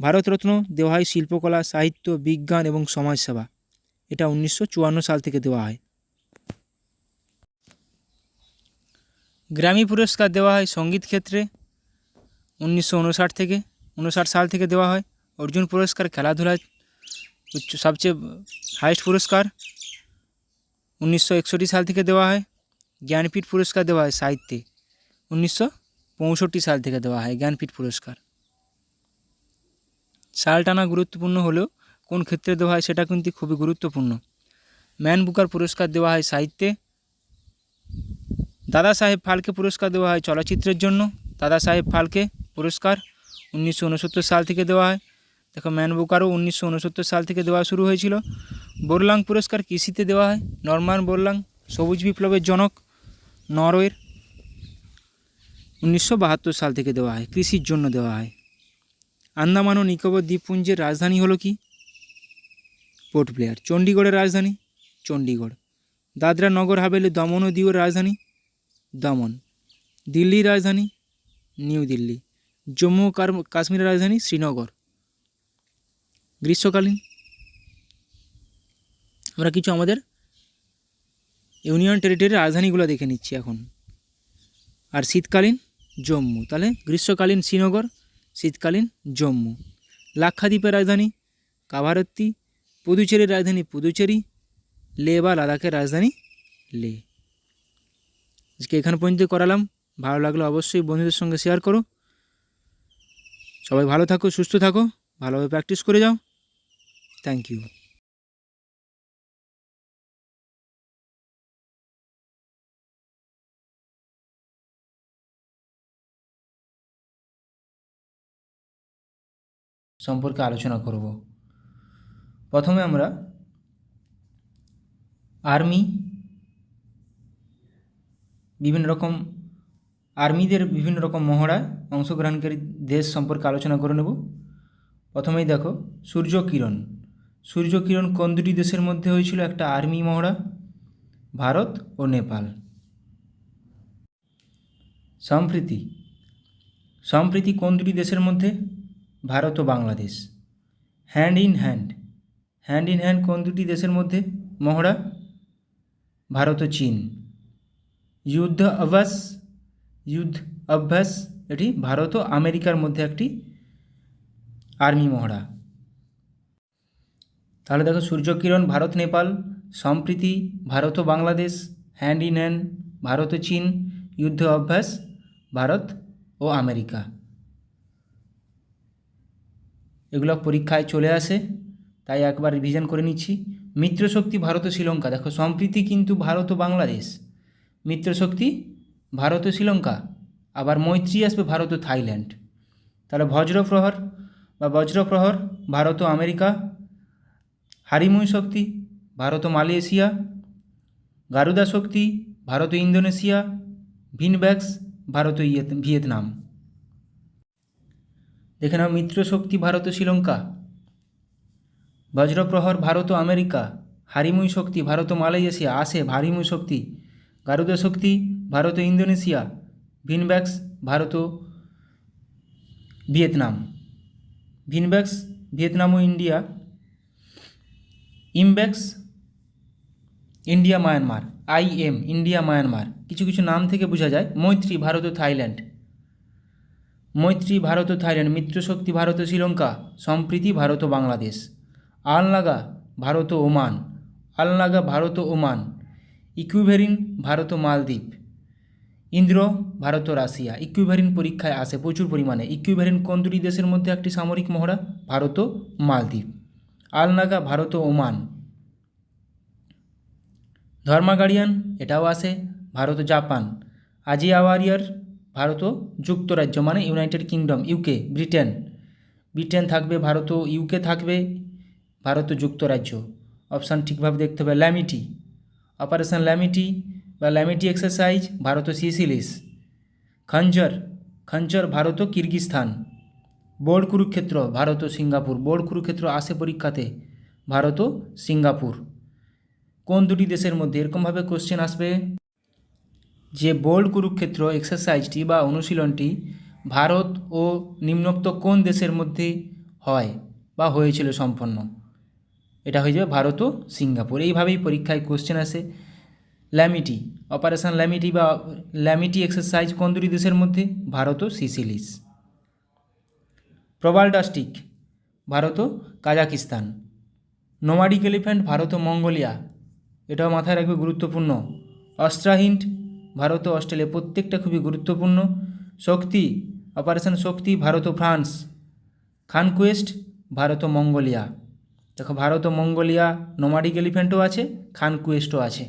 ভারতরত্ন দেওয়া হয় শিল্পকলা, সাহিত্য, বিজ্ঞান এবং সমাজসেবা, এটা 1954 সাল থেকে দেওয়া হয়। গ্র্যামি পুরস্কার দেওয়া হয় সঙ্গীত ক্ষেত্রে 1959 সাল থেকে দেওয়া হয়। অর্জুন পুরস্কার খেলাধুলায় সবচেয়ে হাইয়েস্ট পুরস্কার, 1961 সাল থেকে দেওয়া হয়। জ্ঞানপীঠ পুরস্কার দেওয়া হয় সাহিত্যে, 1965 সাল থেকে দেওয়া হয় জ্ঞানপীঠ পুরস্কার। সালটা না গুরুত্বপূর্ণ হলেও কোন ক্ষেত্রে দেওয়া হয় সেটা কিন্তু খুবই গুরুত্বপূর্ণ। ম্যান বুকার পুরস্কার দেওয়া হয় সাহিত্যে। দাদা সাহেব ফালকে পুরস্কার দেওয়া হয় চলচ্চিত্রের জন্য, দাদা সাহেব ফালকে পুরস্কার 1969 সাল থেকে দেওয়া হয়। দেখো ম্যান বুকারও 1969 সাল থেকে দেওয়া শুরু হয়েছিল। বোরলাং পুরস্কার কৃষিতে দেওয়া হয়, নরমান বোরলাং সবুজ বিপ্লবের জনক নরওয়ের, 1972 সাল থেকে দেওয়া হয়, কৃষির জন্য দেওয়া হয়। আন্দামান ও নিকোবর দ্বীপপুঞ্জের রাজধানী হলো কি, পোর্ট ব্লেয়ার। চণ্ডীগড়ের রাজধানী চণ্ডীগড়। দাদরা নগর হাভেলি দমন ও দিউর রাজধানী দমন। দিল্লির রাজধানী নিউ দিল্লি। জম্মু ও কাশ্মীরের রাজধানী শ্রীনগর। গ্রীষ্মকালীন আমরা কিছু আমাদের ইউনিয়ন টেরিটরির রাজধানীগুলো দেখে নিচ্ছি এখন। আর শীতকালীন জম্মু। তাহলে গ্রীষ্মকালীন শ্রীনগর, শীতকালীন জম্মু। লাক্ষাদ্বীপের রাজধানী কাভারত্তি। পুদুচেরির রাজধানী পুদুচেরি। লে বা লাদাখের রাজধানী লে। আজকে এখানে পর্যন্ত করালাম। ভালো লাগলে অবশ্যই বন্ধুদের সঙ্গে শেয়ার করো। সবাই ভালো থাকো, সুস্থ থাকো, ভালোভাবে প্র্যাকটিস করে যাও। Thank you. সম্পর্কে আলোচনা করব। প্রথমে আমরা আর্মি, আর্মিদের বিভিন্ন রকম মহড়ায় অংশগ্রহণকারী দেশ সম্পর্কে আলোচনা করে নেব। প্রথমেই দেখো সূর্যকিরণ। সূর্যকিরণ কোন দুটি দেশের মধ্যে হয়েছিল একটা আর্মি মহড়া, ভারত ও নেপাল। সম্প্রীতি কোন দুটি দেশের মধ্যে, ভারত ও বাংলাদেশ। হ্যান্ড ইন হ্যান্ড কোন দুটি দেশের মধ্যে মহড়া, ভারত ও চীন। যুদ্ধ অভ্যাস এটি ভারত ও আমেরিকার মধ্যে একটি আর্মি মহড়া। তাহলে দেখো সূর্যকিরণ ভারত নেপাল, সম্প্রীতি ভারত ও Bangladesh, hand in hand Bharat ও চীন, যুদ্ধ অভ্যাস ভারত ও আমেরিকা। এগুলো পরীক্ষায় চলে আসে, তাই একবার রিভিশন করে নিচ্ছি। মিত্রশক্তি ভারত ও শ্রীলঙ্কা। দেখো সম্প্রীতি কিন্তু ভারত ও বাংলাদেশ, মিত্রশক্তি ভারত ও শ্রীলঙ্কা, আবার মৈত্রী আসবে ভারত ও থাইল্যান্ড। তাহলে বজ্রপ্রহর ভারত ও আমেরিকা, হারিমুই শক্তি ভারত ও মালয়েশিয়া, গারুদা শক্তি ভারত ও ইন্দোনেশিয়া, ভিনব্যাক্স ভারত ও ভিয়েতনাম। দেখে নাও মিত্রশক্তি ভারত ও শ্রীলঙ্কা, বজ্রপ্রহর ভারত ও আমেরিকা, হারিমুই শক্তি ভারত ও মালয়েশিয়া, হারিমুই শক্তি, গারুদা শক্তি ভারত ও ইন্দোনেশিয়া, ভিনব্যাক্স ভারত ও ভিয়েতনাম। ভিনব্যাক্স ভিয়েতনাম ও India, IMBEX India Myanmar, India Myanmar. কিছু কিছু নাম থেকে বোঝা যায়। মৈত্রী ভারত ও থাইল্যান্ড, মিত্রশক্তি ভারত ও শ্রীলঙ্কা, সম্প্রীতি ভারত ও বাংলাদেশ। আলনাগা ভারত ও ওমান, ইকুইভেরিন ভারত ও মালদ্বীপ, ইন্দ্র ভারত ও রাশিয়া। ইকুইভেরিন পরীক্ষায় আসে প্রচুর পরিমাণে। ইকুইভেরিন কোন দুটি দেশের মধ্যে একটি সামরিক মহড়া? ভারত ও মালদ্বীপ। আলনাগা ভারত ও ওমান। ধর্মাগাড়িয়ান এটাও আসে ভারত ও জাপান। আজিয়া ওয়ারিয়ার ভারত ও যুক্তরাজ্য মানে United kingdom, UK, Britain. Britain থাকবে, ভারত ও ইউকে থাকবে, ভারত ও যুক্তরাজ্য। অপশান ঠিকভাবে দেখতে হবে। ল্যামিটি, অপারেশন ল্যামিটি বা ল্যামিটি এক্সারসাইজ ভারত ও সিসিলিস। খঞ্জর, খঞ্জর ভারত ও কিরগিস্তান। বোর্ড কুরুক্ষেত্র ভারত ও সিঙ্গাপুর। বোর্ড কুরুক্ষেত্র আসে পরীক্ষাতে, ভারত ও সিঙ্গাপুর। কোন দুটি দেশের মধ্যে? এরকমভাবে কোশ্চেন আসবে যে বোর্ড কুরুক্ষেত্র এক্সারসাইজটি বা অনুশীলনটি ভারত ও নিম্নোক্ত কোন দেশের মধ্যে হয় বা হয়েছিল সম্পন্ন? এটা হয়ে যাবে ভারত ও সিঙ্গাপুর। এইভাবেই পরীক্ষায় কোশ্চেন আসে। ল্যামিটি, অপারেশন ল্যামিটি বা ল্যামিটি এক্সারসাইজ কোন দুটি দেশের মধ্যে? ভারত ও সিসিলিস। প্রবালডাস্টিক ভারত ও কাজাকিস্তান। নোমাডিক এলিফ্যান্ট ভারত ও মঙ্গোলিয়া, এটাও মাথায় রাখবে, গুরুত্বপূর্ণ। অস্ট্রাহিন্ট ভারত ও অস্ট্রেলিয়া, প্রত্যেকটা খুবই গুরুত্বপূর্ণ। শক্তি, অপারেশন শক্তি ভারত ও ফ্রান্স। খানকুয়েস্ট ভারত ও মঙ্গোলিয়া। দেখো ভারত ও মঙ্গোলিয়া নোমাডিক এলিফ্যান্টও আছে, খানকুয়েস্টও আছে।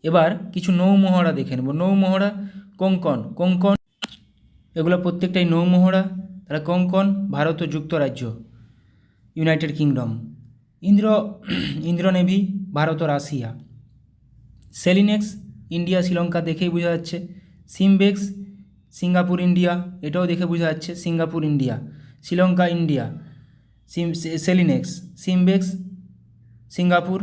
এবার কিছু নৌমহড়া দেখে নেব। নৌমহড়া কোঙ্কণ, কোঙ্কণ এগুলো প্রত্যেকটাই নৌমহড়া। তাহলে কোঙ্কণ ভারত ও যুক্তরাজ্য, United Kingdom. Indra navy Bharat ও রাশিয়া। সেলিনেক্স ইন্ডিয়া শ্রীলঙ্কা, দেখেই বোঝা যাচ্ছে। সিমবেক্স সিঙ্গাপুর ইন্ডিয়া, এটাও দেখে বোঝা যাচ্ছে, Singapore India. Sri Lanka India. SLINEX, SIMBEX Singapore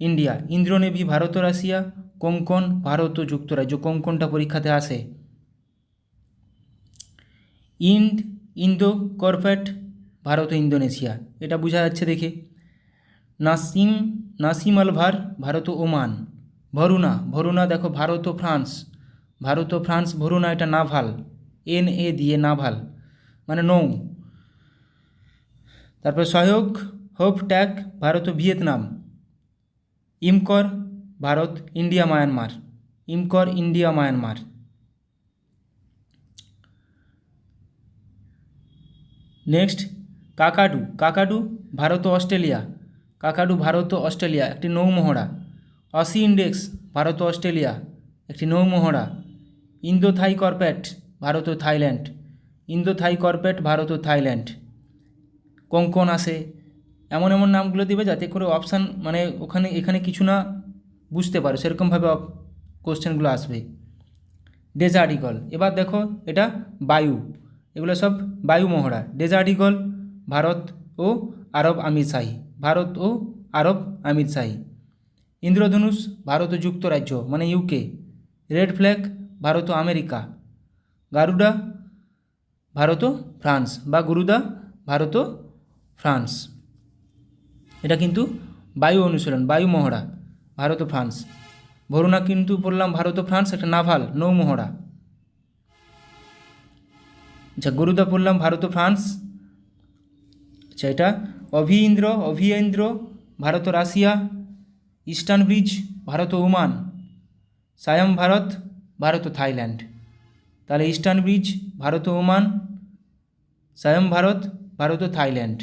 India. Indra navy Bharat ও রাশিয়া। কোঙ্কণ ভারত ও যুক্তরাজ্য, কোঙ্কণটা পরীক্ষাতে আসে। ইন্দো কর্পেট ভারত ও ইন্দোনেশিয়া, এটা বোঝা যাচ্ছে দেখে। নাসিম আলভার ভারত ও ওমান। ভরুনা, ভরুনা দেখো ভারত ও ফ্রান্স, ভারত ও ফ্রান্স। ভরুনা এটা নাভাল, NA দিয়ে নাভাল মানে নৌ। তারপর সহায়ক হোপ ট্যাক ভারত ও Vietnam. IMCOR Bharat, India, Myanmar. IMCOR India, Myanmar. Next কাকাডু, কাকাডু Bharat ও অস্ট্রেলিয়া। কাকাডু ভারত ও অস্ট্রেলিয়া, একটি নৌমহড়া। অসি ইন্ডেক্স ভারত ও অস্ট্রেলিয়া, একটি নৌমহড়া। ইন্দো থাই কর্পেট ভারত ও থাইল্যান্ড। ইন্দো থাই কর্পেট ভারত ও থাইল্যান্ড। কোঙ্কণ আসে। এমন এমন নামগুলো দেবে যাতে করে অপশান মানে এখানে কিছু না বুঝতে পারো, সেরকমভাবে কোশ্চেনগুলো আসবে। ডেজার্ট ইগল, এবার দেখো এটা বায়ু, এগুলো সব বায়ু মহড়া। ডেজার্ট ইগল ভারত ও আরব আমিরশাহী, ভারত ও আরব আমিরশাহী। ইন্দ্রধনুষ ভারত ও যুক্তরাজ্য মানে ইউকে। রেড ফ্ল্যাগ ভারত ও আমেরিকা। গারুডা ভারত ও ফ্রান্স বা গুরুদা ভারত ও ফ্রান্স। এটা কিন্তু বায়ু অনুশীলন, বায়ু মহড়া, ভারত ও ফ্রান্স। ভরুনা কিন্তু বললাম ভারত ও ফ্রান্স, একটা নাভাল নৌমহড়া। আচ্ছা গুরুদা পড়লাম ভারত ও ফ্রান্স। আচ্ছা এটা অভিয়েন্দ্র ভারত ও রাশিয়া। ইস্টার্ন ব্রিজ ভারত ও ওমান। সায়াম ভারত, ভারত ও থাইল্যান্ড। তাহলে ইস্টার্ন ব্রিজ ভারত ও ওমান, সায়াম ভারত, ভারত ও থাইল্যান্ড।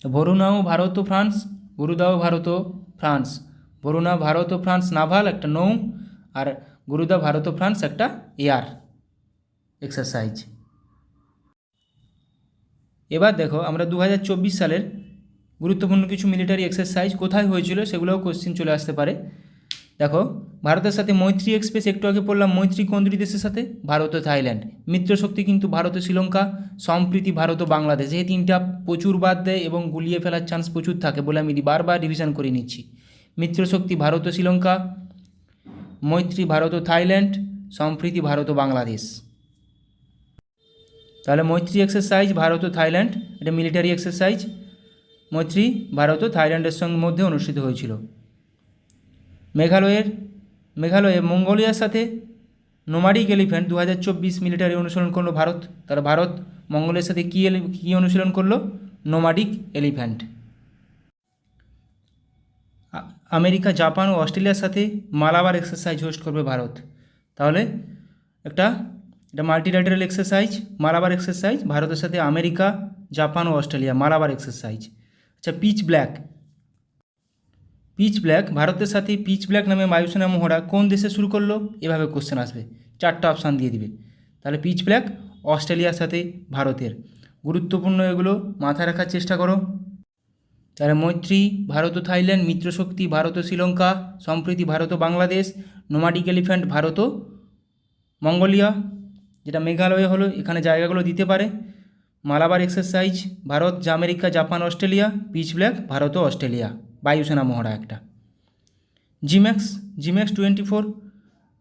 ভরুনাও ভারত ও ফ্রান্স, গুরুদাও ভারত ও ফ্রান্স। ভরুনা ভারত ও ফ্রান্স নাভাল, একটা নৌ, আর গুরুদা ভারত ও ফ্রান্স একটা এয়ার এক্সারসাইজ। এবার দেখো আমরা 2024 সালের গুরুত্বপূর্ণ কিছু মিলিটারি এক্সারসাইজ কোথায় হয়েছিল সেগুলোও কোশ্চেন চলে আসতে পারে। দেখো ভারতের সাথে মৈত্রী এক্সপ্রেস, একটু আগে পড়লাম মৈত্রী কোন দুটি দেশের সাথে? ভারত ও থাইল্যান্ড। মিত্রশক্তি কিন্তু ভারত ও শ্রীলঙ্কা। সম্প্রীতি ভারত ও বাংলাদেশ। এই তিনটা প্রচুর বাদ দেয় এবং গুলিয়ে ফেলার চান্স প্রচুর থাকে বলে আমি বারবার রিভিশন করে নিচ্ছি। মিত্রশক্তি ভারত ও শ্রীলঙ্কা, মৈত্রী ভারত ও থাইল্যান্ড, সম্প্রীতি ভারত ও বাংলাদেশ। তাহলে মৈত্রী এক্সারসাইজ ভারত ও থাইল্যান্ড, এটা মিলিটারি এক্সারসাইজ। মৈত্রী ভারত ও থাইল্যান্ডের সঙ্গে মধ্যে অনুষ্ঠিত হয়েছিল। মেঘালয়ে মঙ্গোলিয়ার সাথে নোমাডিক এলিফ্যান্ট 2024 মিলিটারি অনুশীলন করলো ভারত। তারা ভারত মঙ্গোলিয়ার সাথে কী অনুশীলন করলো? Nomadic elephant. আমেরিকা, জাপান ও অস্ট্রেলিয়ার সাথে মালাবার এক্সারসাইজ হোস্ট করবে ভারত। তাহলে এটা মাল্টিল্যাটারাল এক্সারসাইজ, মালাবার এক্সারসাইজ, ভারতের সাথে আমেরিকা, জাপান ও অস্ট্রেলিয়া, মালাবার এক্সারসাইজ। আচ্ছা, পিচ ব্ল্যাক ভারতের সাথে পিচ ব্ল্যাক নামে বায়ুসেনা মহড়া কোন দেশে শুরু করলো? এভাবে কোশ্চেন আসবে, 4টা অপশান দিয়ে দিবে। তাহলে পিচ ব্ল্যাক অস্ট্রেলিয়ার সাথে ভারতের। গুরুত্বপূর্ণ এগুলো মাথায় রাখার চেষ্টা করো। তাহলে মৈত্রী ভারত ও থাইল্যান্ড, মিত্রশক্তি ভারত ও শ্রীলঙ্কা, সম্প্রীতি ভারত ও বাংলাদেশ, নোমাডিক এলিফ্যান্ট ভারত ও মঙ্গোলিয়া, যেটা মেঘালয় হলো, এখানে জায়গাগুলো দিতে পারে। Malabar exercise Bharat, America, Japan, Australia. Pitch black Bharat ও অস্ট্রেলিয়া, বায়ুসেনা মহড়া একটা। জিম্যাক্স 24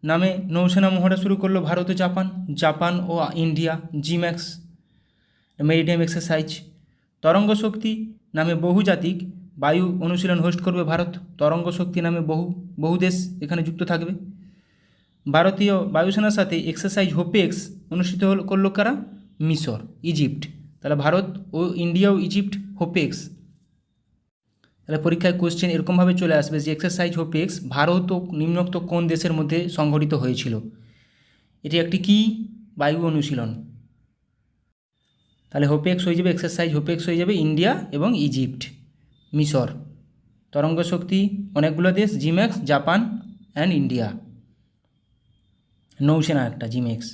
নামে নৌসেনা মহড়া শুরু করলো ভারত ও জাপান ও ইন্ডিয়া। জিম্যাক্স maritime exercise. তরঙ্গ শক্তি নামে বহুজাতিক বায়ু অনুশীলন হোস্ট করবে ভারত। তরঙ্গ শক্তি নামে বহু দেশ এখানে যুক্ত থাকবে। ভারতীয় বায়ুসেনার সাথে এক্সারসাইজ হোপেক্স অনুষ্ঠিত করলো কারা? মিশর, ইজিপ্ট। তাহলে ভারত ও ইন্ডিয়া ও ইজিপ্ট হোপেক্স। তাহলে পরীক্ষায় কোশ্চেন এরকমভাবে চলে আসবে যে এক্সারসাইজ হোপেক্স ভারত ও নিম্নোক্ত কোন দেশের মধ্যে সংঘটিত হয়েছিল? এটি একটি কি বায়ু অনুশীলন। তাহলে হোপেক্স হয়ে যাবে, এক্সারসাইজ হোপেক্স হয়ে যাবে ইন্ডিয়া এবং ইজিপ্ট, মিশর। তরঙ্গ শক্তি অনেকগুলো দেশ, জিম্যাক্স, জাপান অ্যান্ড ইন্ডিয়া। নৌসেনা একটা, জিম্যাক্স।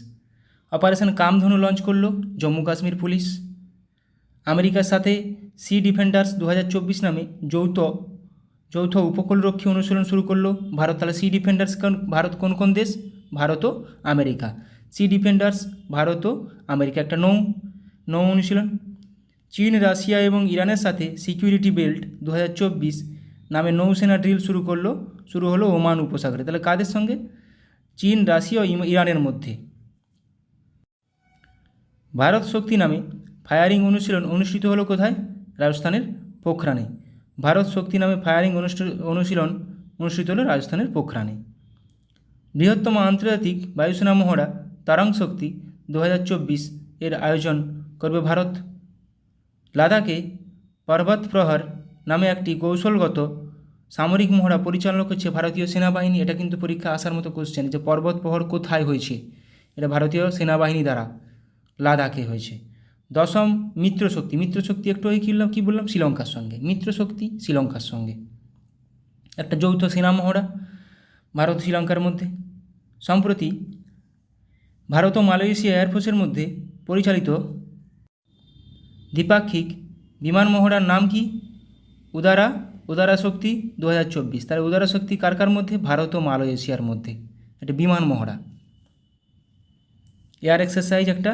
অপারেশন কামধনু লঞ্চ করলো জম্মু কাশ্মীর পুলিশ। আমেরিকার সাথে সি ডিফেন্ডার্স 2024 নামে যৌথ উপকূলরক্ষী অনুশীলন শুরু করলো ভারত। তাহলে সি ডিফেন্ডার্স ভারত কোন দেশ? ভারত ও আমেরিকা। সি ডিফেন্ডার্স ভারত ও আমেরিকা, একটা নৌ অনুশীলন। চীন, রাশিয়া এবং ইরানের সাথে সিকিউরিটি বেল্ট 2024 নামে নৌসেনা ড্রিল শুরু হলো ওমান উপসাগরে। তাহলে কাদের সঙ্গে? চীন, রাশিয়া ও ইরানের মধ্যে। ভারত শক্তি নামে ফায়ারিং অনুশীলন অনুষ্ঠিত হলো কোথায়? রাজস্থানের পোখরানে। ভারত শক্তি নামে ফায়ারিং অনুশীলন অনুষ্ঠিত হলো রাজস্থানের পোখরানে। বৃহত্তম আন্তর্জাতিক বায়ুসেনা মহড়া তারাং শক্তি 2024 এর আয়োজন করবে ভারত। লাদাখে পর্বত প্রহর নামে একটি কৌশলগত সামরিক মহড়া পরিচালনা করছে ভারতীয় সেনাবাহিনী। এটা কিন্তু পরীক্ষা আসার মতো কোশ্চেন, যে পর্বত প্রহর কোথায় হয়েছে? এটা ভারতীয় সেনাবাহিনী দ্বারা লাদাখে হয়েছে। 10ম মিত্রশক্তি একটু কী বললাম? শ্রীলঙ্কার সঙ্গে। মিত্রশক্তি শ্রীলঙ্কার সঙ্গে একটা যৌথ সেনা মহড়া ভারত শ্রীলঙ্কার মধ্যে। সম্প্রতি ভারত ও মালয়েশিয়া এয়ারফোর্সের মধ্যে পরিচালিত দ্বিপাক্ষিক বিমান মহড়ার নাম কি? উদারা শক্তি 2024। তাহলে উদারা শক্তি কার মধ্যে? ভারত ও মালয়েশিয়ার মধ্যে একটা বিমান মহড়া, এয়ার এক্সারসাইজ, একটা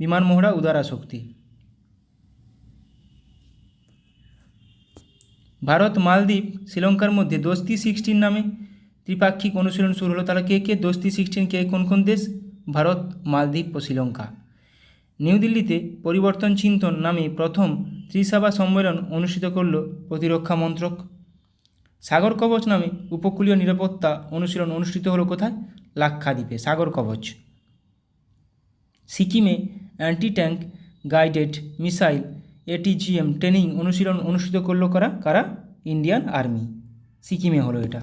বিমান মহড়া উদারা শক্তি। ভারত, মালদ্বীপ, শ্রীলঙ্কার মধ্যে দোস্তি 16 নামে ত্রিপাক্ষিক অনুশীলন শুরু হলো। তাহলে কে দোস্তি 16 কে কোন দেশ? ভারত, মালদ্বীপ ও শ্রীলঙ্কা। নিউ দিল্লিতে পরিবর্তন চিন্তন নামে প্রথম ত্রিসভা সম্মেলন অনুষ্ঠিত করল প্রতিরক্ষা মন্ত্রক। সাগর কবচ নামে উপকূলীয় নিরাপত্তা অনুশীলন অনুষ্ঠিত হলো কোথায়? লাক্ষাদ্বীপে, সাগর কবচ। সিকিমে anti tank guided missile ATGM training অনুশীলন অনুষ্ঠিত করলো কারা? Indian army. সিকিমে হলো এটা।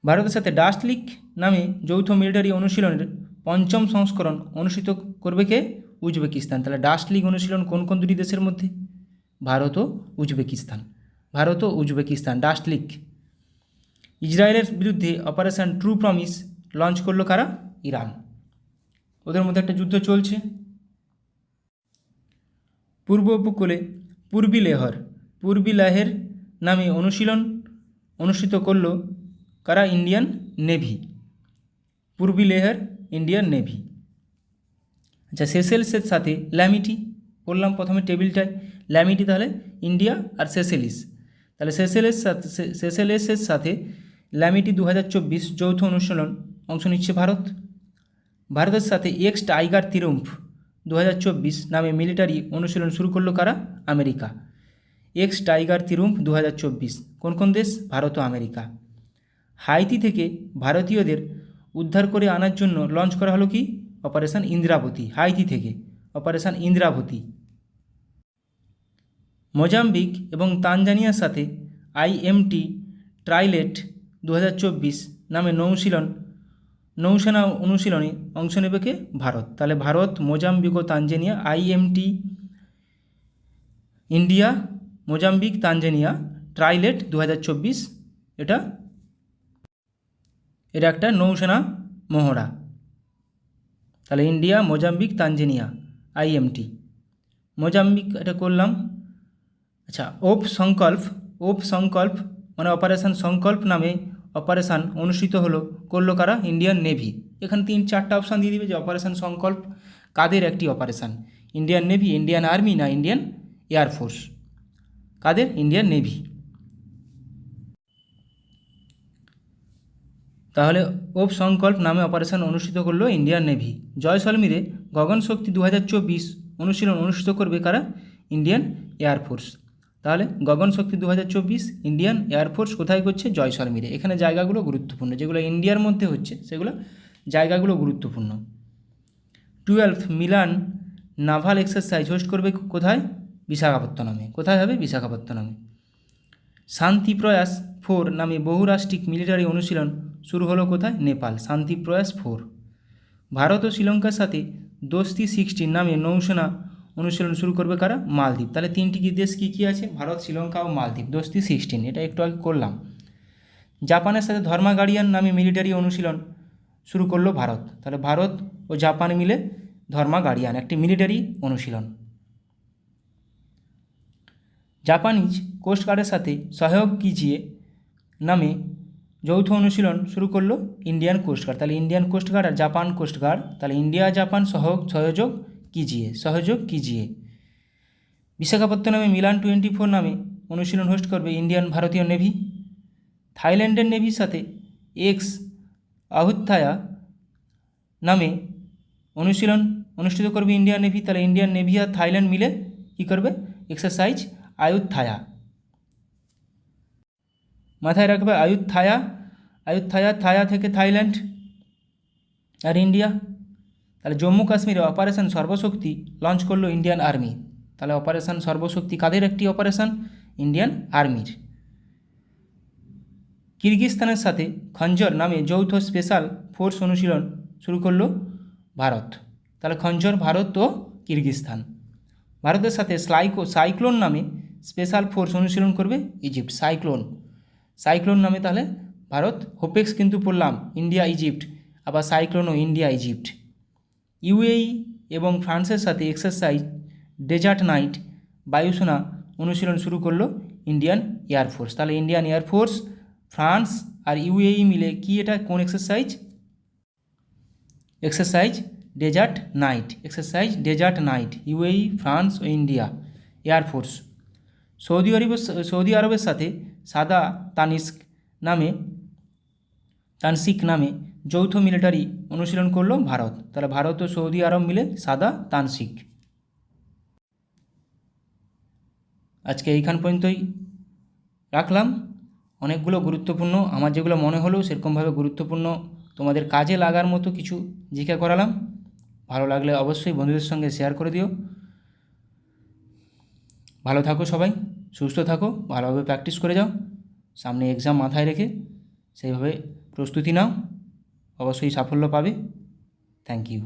ভারতের সাথে ডাস্ট লিক নামে যৌথ মিলিটারি অনুশীলনের 5ম সংস্করণ অনুষ্ঠিত করবে কে? উজবেকিস্তান। তাহলে ডাস্ট লিক অনুশীলন কোন দুটি দেশের মধ্যে? ভারত ও উজবেকিস্তান। Dust leak. ইসরায়েলের বিরুদ্ধে অপারেশন ট্রু প্রমিস লঞ্চ করলো কারা? ইরান। ওদের মধ্যে একটা যুদ্ধ চলছে। পূর্ব উপকূলে পূর্বী লেহের নামে অনুশীলন অনুষ্ঠিত করল কারা? Indian navy. Purvi Lehar, Indian navy. আচ্ছা, সেসেলসের সাথে ল্যামিটি বললাম প্রথমে টেবিলটায়, ল্যামিটি তাহলে ইন্ডিয়া আর সেসেলিস। তাহলে সেসেলেসের সাথে ল্যামিটি 2024 যৌথ অনুশীলন অংশ নিচ্ছে ভারত। ভারতের সাথে এক্স টাইগার ত্রিম্ফ 2024 নামে মিলিটারি অনুশীলন শুরু করলো কারা? আমেরিকা। এক্স টাইগার ত্রিম্ফ 2024 কোন দেশ? ভারত ও আমেরিকা। হাইতি থেকে ভারতীয়দের উদ্ধার করে আনার জন্য লঞ্চ করা হলো কি? অপারেশন ইন্দ্রাবতী। হাইতি থেকে অপারেশন ইন্দ্রাবতী। মোজাম্বিক এবং তানজানিয়ার সাথে IMT ট্রাইলেট 2024 নামে নৌসেনা অনুশীলনে অংশ নেবে কে? ভারত। তাহলে ভারত, মোজাম্বিক ও Tanzania, IMT India, Mozambique, Tanzania, ট্রাইলেট 2024, এটা একটা নৌসেনা মহড়া। তাহলে India, Mozambique, Tanzania, IMT। Mozambique এটা করলাম। আচ্ছা, ওপ সংকল্প মানে অপারেশন সংকল্প নামে অপারেশান অনুষ্ঠিত করলো কারা? Indian navy. এখানে 3-4টা অপশান দিয়ে দিবে যে অপারেশন সংকল্প কাদের একটি operation, Indian navy, Indian army না ইন্ডিয়ান এয়ারফোর্স? কাদের? Indian navy. তাহলে ওপ সংকল্প নামে অপারেশন অনুষ্ঠিত করলো ইন্ডিয়ান নেভি। জয়সলমীরে গগনশক্তি 2024 অনুশীলন অনুষ্ঠিত করবে কারা? Indian air force. তাহলে গগনশক্তি 2024 ইন্ডিয়ান এয়ারফোর্স কোথায় করছে? জয়সলমীরে। এখানে জায়গাগুলো গুরুত্বপূর্ণ, যেগুলো ইন্ডিয়ার মধ্যে হচ্ছে সেগুলো জায়গাগুলো গুরুত্বপূর্ণ। 12th Milan naval exercise host করবে কোথায়? বিশাখাপত্তনমে। কোথায় হবে? বিশাখাপত্তনমে। শান্তি প্রয়াস 4 নামে বহুরাষ্ট্রিক মিলিটারি অনুশীলন শুরু হলো কোথায়? নেপাল। শান্তি প্রয়াস 4। ভারত ও শ্রীলঙ্কার সাথে দোস্তি 16 নামে নৌসেনা অনুশীলন শুরু করবে কারা? মালদ্বীপ। তাহলে 3টি দেশ কী কী আছে? ভারত, শ্রীলঙ্কা ও মালদ্বীপ। দোস্তি 16 এটা একটু আগে করলাম। জাপানের সাথে ধর্মা গার্ডিয়ান নামে মিলিটারি অনুশীলন শুরু করলো ভারত। তাহলে ভারত ও জাপান মিলে ধর্মা গার্ডিয়ান একটি মিলিটারি অনুশীলন। জাপানিজ কোস্টগার্ডের সাথে সহযোগ কিজিয়ে নামে যৌথ অনুশীলন শুরু করলো ইন্ডিয়ান কোস্টগার্ড। তাহলে ইন্ডিয়ান কোস্টগার্ড আর জাপান কোস্টগার্ড, তাহলে ইন্ডিয়া জাপান সহযোগ কিজিয়ে। বিশাখাপত্তনমে মিলান 24 নামে অনুশীলন হোস্ট করবে ইন্ডিয়ান ভারতীয় নেভি। থাইল্যান্ডের নেভির সাথে এক্স আহুত্থায়া নামে অনুশীলন অনুষ্ঠিত করবে ইন্ডিয়ান নেভি। তাহলে ইন্ডিয়ান নেভি আর থাইল্যান্ড মিলে কী করবে? এক্সারসাইজ আয়ুত্থায়া। মাথায় রাখবে আয়ুত্থায়া থায়া থেকে থাইল্যান্ড আর ইন্ডিয়া। তাহলে জম্মু কাশ্মীরে অপারেশন সর্বশক্তি লঞ্চ করলো ইন্ডিয়ান আর্মি। তাহলে অপারেশন সর্বশক্তি কাদের একটি অপারেশন? ইন্ডিয়ান আর্মির। কিরগিজস্তানের সাথে খঞ্জর নামে যৌথ স্পেশাল ফোর্স অনুশীলন শুরু করলো ভারত। তাহলে খঞ্জর ভারত ও কিরগিজস্তান। ভারতের সাথে সাইক্লোন নামে স্পেশাল ফোর্স অনুশীলন করবে ইজিপ্ট। সাইক্লোন নামে তাহলে ভারত, হোপেক্স কিন্তু পড়লাম ইন্ডিয়া ইজিপ্ট, আবার সাইক্লোনও ইন্ডিয়া ইজিপ্ট। UAE এবং ফ্রান্সের সাথে এক্সারসাইজ ডেজার্ট নাইট বায়ুসেনা অনুশীলন শুরু করলো ইন্ডিয়ান এয়ারফোর্স। তাহলে ইন্ডিয়ান এয়ারফোর্স, ফ্রান্স আর UAE মিলে কি এটা কোন exercise? Exercise desert knight. UAE, France ও ইন্ডিয়া এয়ারফোর্স। সৌদি আরবের সাথে সাদা তানসিক নামে যৌথ মিলিটারি অনুশীলন করলো ভারত। তাহলে ভারত ও সৌদি আরব মিলে সাদা তানসিক। আজকে এইখান পর্যন্তই রাখলাম। অনেকগুলো গুরুত্বপূর্ণ, আমার যেগুলো মনে হলো সেরকমভাবে গুরুত্বপূর্ণ তোমাদের কাজে লাগার মতো কিছু জিজ্ঞাসা করালাম। ভালো লাগলে অবশ্যই বন্ধুদের সঙ্গে শেয়ার করে দিও। ভালো থাকো সবাই, সুস্থ থাকো, ভালোভাবে প্র্যাকটিস করে যাও। সামনে এক্সাম মাথায় রেখে সেইভাবে প্রস্তুতি নাও, অবশ্যই সাফল্য পাবে। Thank you.